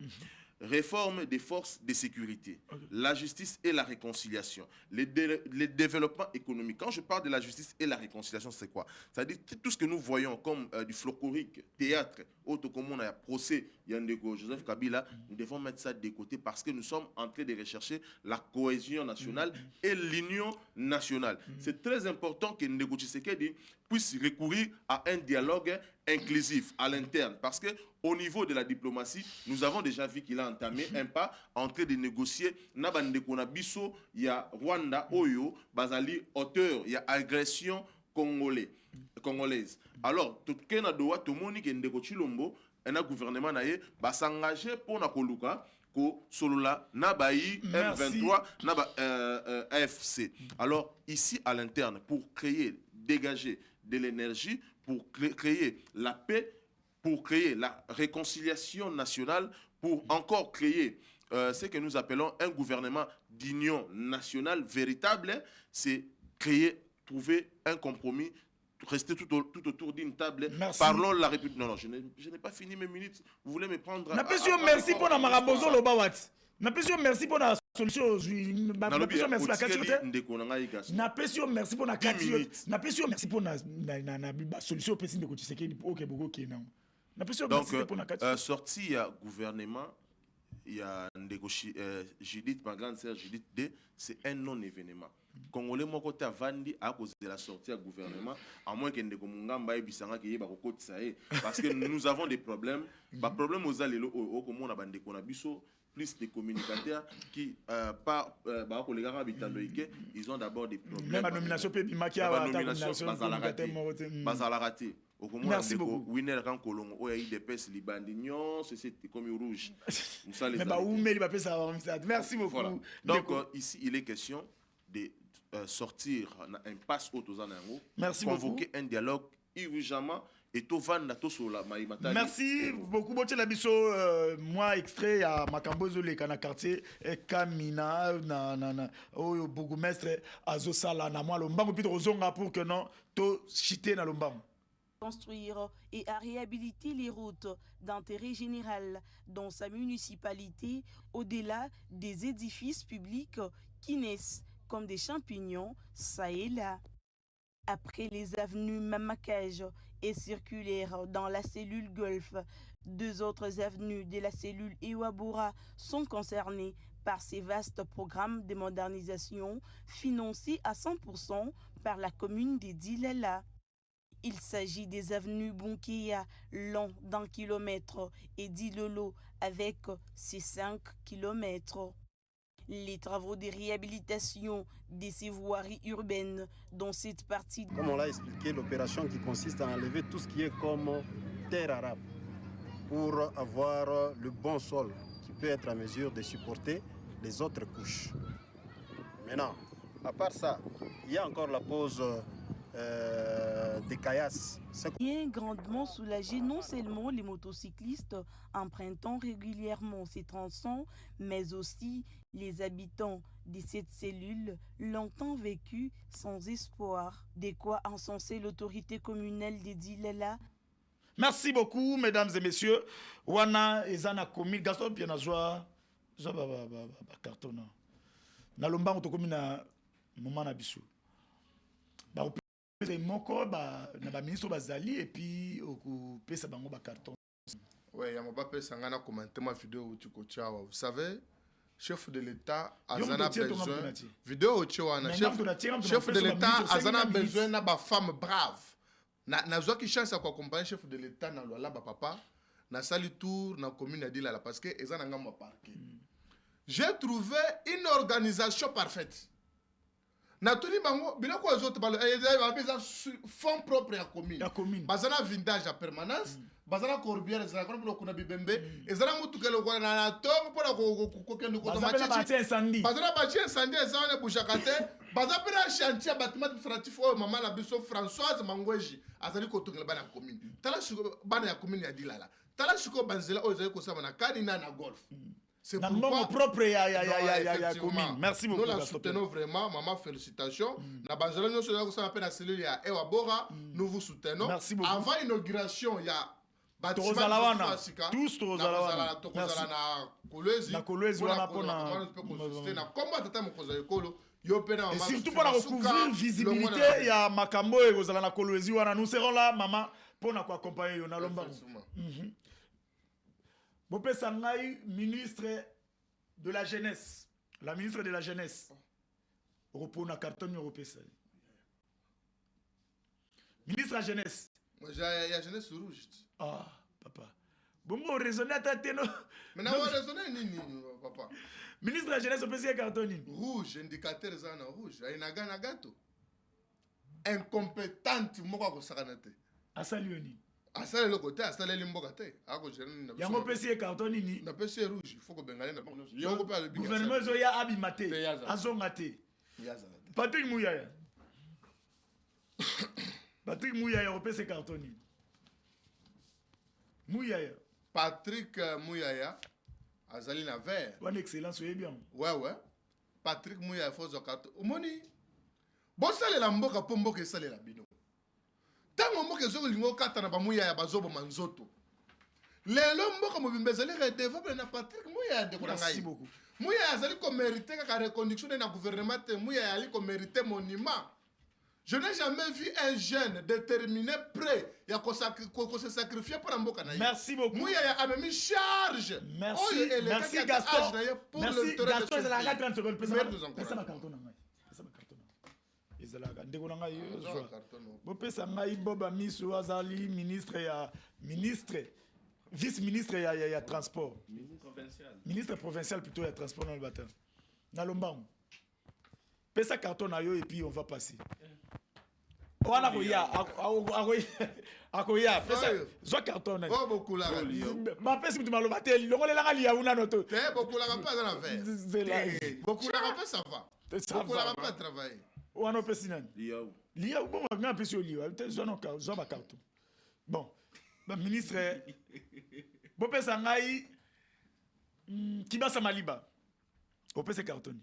Réforme des forces de sécurité, la justice et la réconciliation, les développements économiques. Quand je parle de la justice et la réconciliation, c'est quoi? C'est-à-dire tout ce que nous voyons comme du folklorique, théâtre, autre comme on a procès, Yandego, Joseph Kabila, nous devons mettre ça de côté parce que nous sommes en train de rechercher la cohésion nationale et l'union nationale. C'est très important que Ndeko Tshisekedi puisse recourir à un dialogue inclusif à l'interne parce que au niveau de la diplomatie, nous avons déjà vu qu'il a entamé un pas en train de négocier. Nabandeko na biso, il y a Rwanda, Oyo, Bazali, auteur, il y a agression congolaise. Alors, tout le monde doit tout le monde qui est Ndeko Chilombo, un gouvernement naie, va s'engager pour na koluka ko solola nabayi M23 naba AFC. Alors ici à l'interne pour créer, dégager de l'énergie, pour créer la paix, pour créer la réconciliation nationale, pour encore créer ce que nous appelons un gouvernement d'union nationale véritable, c'est créer, trouver un compromis, rester tout autour d'une table. Merci. Parlons de la République. Non, je n'ai pas fini mes minutes. Vous voulez me prendre... Merci pour la marabozo le bawat. Merci pour la solution aujourd'hui. Merci pour la solution. Donc, sorti il y a gouvernement, il y a Judith, ma grande sœur Judith D, c'est un non-événement. Congolais, mon côté, Vandi, à cause de la sortie du gouvernement, à moins qu'il y ait des parce que nous avons des problèmes. Les problèmes aux alliés, plus de communicateurs qui, ils ont d'abord des problèmes. Même la nomination merci beaucoup. Winner quand Colombo, il y a eu des pèses libandignon, c'est comme rouge. Merci beaucoup. Voilà. Donc ici, il est question de sortir un passe aux merci convoquer beaucoup. Un dialogue urgemment et tout vendre sur la maïmata. Merci beaucoup. Moi extrait à Makambozo le kana quartier Kamina na o bourgmestre Azosala na moi lombango pito zonga pour que non to chité na lombango. Construire et à réhabiliter les routes d'intérêt général dans sa municipalité au-delà des édifices publics qui naissent comme des champignons ça et là. Après les avenues Mamakage et circulaires dans la cellule Golfe, 2 autres avenues de la cellule Iwabura sont concernées par ces vastes programmes de modernisation financés à 100% par la commune de Dilala. Il s'agit des avenues Bunkia, long d'1 kilomètre, et Dilolo avec ses 5 kilomètres. Les travaux de réhabilitation de ces voiries urbaines dans cette partie. Comme on l'a expliqué, l'opération qui consiste à enlever tout ce qui est comme terre arabe pour avoir le bon sol qui peut être à mesure de supporter les autres couches. Maintenant, à part ça, il y a encore la pose des caillasses. Bien grandement soulagé non seulement les motocyclistes empruntant régulièrement ces tronçons, mais aussi les habitants de cette cellule longtemps vécu sans espoir. De quoi encenser l'autorité communale de Dilela. Merci beaucoup, mesdames et messieurs. Wana ezana komi Gaston Pianazwa, carton. Na lomba otokomi na moment na biso. Ba moko na ba ministre bazali et puis okupesa bango ba carton. Ouais, ya mba pesa ngana commenter ma vidéo tuko chawa. Vous savez, chef de l'État azana besoin vidéo chawa chef de l'État azana besoin na ba femme brave. Na zwa ki chance kwa accompagner chef de l'État na lola ba papa na sali tour na commune Adila parce que ezana ngamba parquet. J'ai trouvé une organisation parfaite. Na tuni bango biloko autres balo ezana fonds propre ya commune. Bazana vindage à permanence, bazana corbière ezana kono kuna bibembe, ezana mutukelo kwa na tongo pona ko kendo ko machichi. Bazana bachi incendie ezana bushakate, bazana pena chantier bâtiment administratif o mama la biso Françoise Mangweji azali ko tungela bana commune. Tala siko bana ya commune ya Dilala. Tala siko banzela o ezali ko sama na kanina na golf. C'est pourquoi propre ya commune. Merci beaucoup. Nous la soutenons vraiment, maman, félicitations. Na banzela nous sommes ça appelle la cellule ya Ewa Bora, nous vous soutenons. Merci beaucoup. Avant l'inauguration, il y a tous Tozalawana. Na Kolwezi wana pona et surtout pour recouvrir visibilité ya makambo et kozala na Kolwezi wana nous serons là maman pour nous accompagner yo na lomba. Bopé Sangai, ministre de la jeunesse, la ministre de la jeunesse. Repos na carton européen. Ministre de la jeunesse. Moi j'ai la jeunesse rouge. Ah, papa. Bon, on raisonne à ta tête, non? Mais non, on raisonne ni papa. Ministre de la jeunesse, on peut dire carton rouge, indicateur zana rouge. Aina gana gato. Incompétente, moi quoi sakanate. Asalioni. Asale le côté, asale limboka te. Ako jeni na. Yango pesi carton nini? Na pesi rouge, il faut que bengalé na. Yango pa le gouvernement zoya abimate. Azongate. Patrick Mouyaya. Patrick Mouyaya, on pesi carton nini? Mouyaya. Patrick Mouyaya, azali na vert. Une excellence, oui bien. Ouais. Patrick Mouyaya, faut carton. Omoni. Bon sale la mboka po mboka sale la bino. Tango mboka zo lingo kata na ba Mouyaya bazobo manzoto. Lelo mboka mobimbe zali redevable na Patrick Mouyaya de konanga. Merci beaucoup. Mouyaya zali ko mériter ka reconduction na gouvernement te Mouyaya ali ko mériter monument. Je n'ai jamais vu un jeune déterminé, prêt à se sacrifier pour un mboka. Merci beaucoup. Mouyaya a mis charge. Merci. Merci Gaston. Merci Gaston. C'est la 30 secondes. Pesa ma carton. Ezalaka ndeko na ngai bopesa ngai Boba Miso azali ministre vice-ministre ya transport ministre provincial plutôt ya transport dans le bâtiment na lombango pesa carton na yo et puis on va passer wana akoya pesa zo carton na beaucoup la ma pesa mutu maloba te longolela ngali ya una noto te beaucoup la pas dans la veille beaucoup la pas ça va beaucoup la pas travailler Ouano Pessinan. Liaou, bon, on a un peu sur Liaou. Zon ba carton. Bon, le ministre. Bopé Sangai. Kibasa Maliba. Bopé se carton.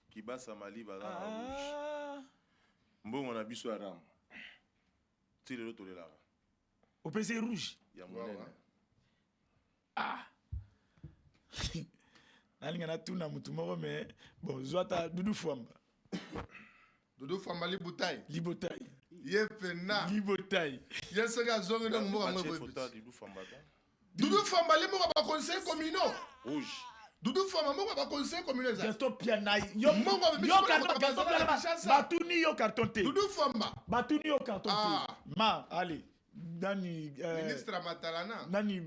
Kibasa Maliba. Bon, on a biso aram. C'est le retour de là. Bopé c'est rouge. Ah. Alingana tuna mutu moko mais bon zwata Doudou Fwamba. Doudou Fwamba libotai. Yepena. Libotai. Yesega zonga na moko ngwe photo Doudou Fwamba. Doudou Fwamba le moko ba conseil communal. Rouge. Doudou Fwamba moko ba conseil communal. Gaston Pianai. Yo carton Gaston Pianai. Batuni yo carton te. Doudou Fwamba. Batuni yo carton te. Ma allez. Nani ministre Matalana. Nani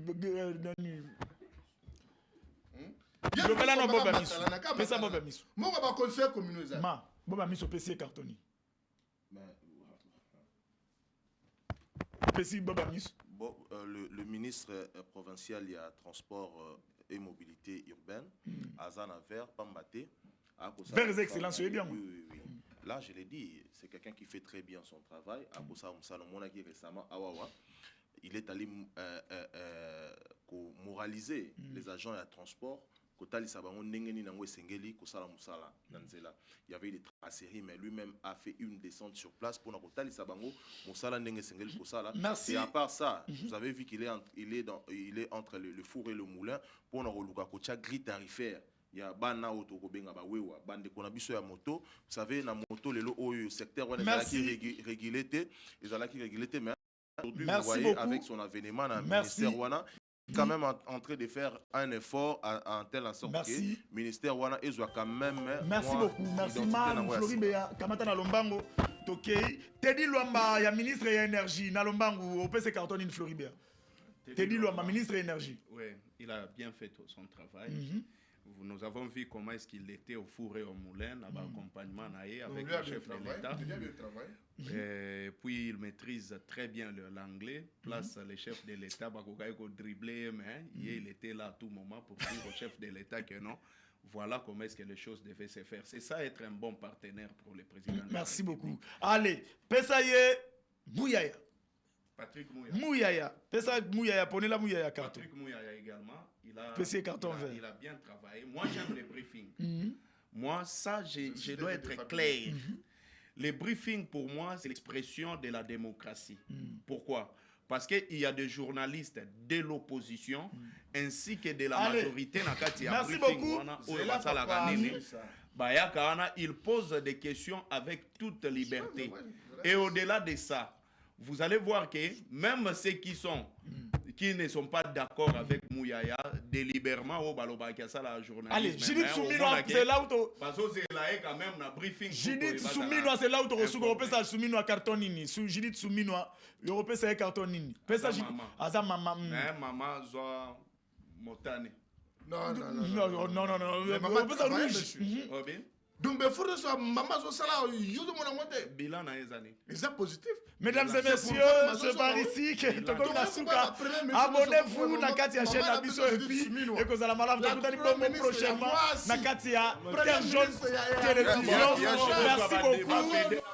Lobela no Boba Miso. Pesa Boba Miso. Moko ba conseil communal. Ma Boba Miso pesi cartoni. Pesi Boba Miso. Le ministre provincial il y a transport et mobilité urbaine Azana Vert Pambate. Vers excellence, oui bien. Oui. là, je l'ai dit, c'est quelqu'un qui fait très bien son travail. Récemment, il est allé moraliser les agents de transport. Il y avait des traceries, mais lui-même a fait une descente sur place pour Merci. Et à part ça, vous avez vu qu'il est entre le four et le moulin pour une grille tarifaire. Il y a bana auto ko benga ba wewa bande ko na biso ya moto, vous savez na moto le au secteur on est qui régulé mais aujourd'hui vous voyez beaucoup. Avec son avènement dans le ministère wana quand même en train de faire un effort en telle sorte que le ministère wana ezwa quand même. Merci beaucoup. Merci ma Floribea kamata na lombango tokei Teddy Luamba ya ministre ya énergie na lombango au PC carton in Floribea. Teddy Luamba ministre énergie. Oui, il a bien fait son travail. Nous avons vu comment est-ce qu'il était au four et au moulin, à l'accompagnement avec le chef de l'État. Et puis il maîtrise très bien l'anglais. Place le chef de l'État, il dribbler, mais il était là à tout moment pour dire au chef de l'État que non. Voilà comment est-ce que les choses devaient se faire. C'est ça être un bon partenaire pour le président. Merci beaucoup. Allez, Pesaye Mouyaya. Patrick Mouyaya. Pesa Mouyaya, prenez la Mouyaya carton. Patrick Mouyaya également. Il a bien travaillé. Moi, j'aime les briefings. Moi, ça, je dois être clair. Les briefings, pour moi, c'est l'expression de la démocratie. Pourquoi? Parce qu'il y a des journalistes de l'opposition ainsi que de la majorité. Merci beaucoup. Ils posent des questions avec toute liberté. Et au-delà de ça, vous allez voir que même ceux qui ne sont pas d'accord avec Mouyaya, délibérément, au Balobakasa, la journaliste. Allez, Judith Souminois, c'est là où tu. Parce que c'est là quand même un briefing. Judith Souminois, c'est là où tu reçois Européen, ça Souminois cartonini. Judith Souminois, Européen, c'est cartonini. Pesa Aza maman. Maman, Zoa Motane. Non. Européen, ça rouge. Donc, il faut que maman soit là, il y a de bilan dans les années. Et c'est positif. Mesdames et messieurs, c'est par ici que Toko Nasuka. Abonnez-vous à Katia chaîne Abisso et puis et que vous allez malade prochainement à Katia Terre Jaune Télévision. Merci beaucoup.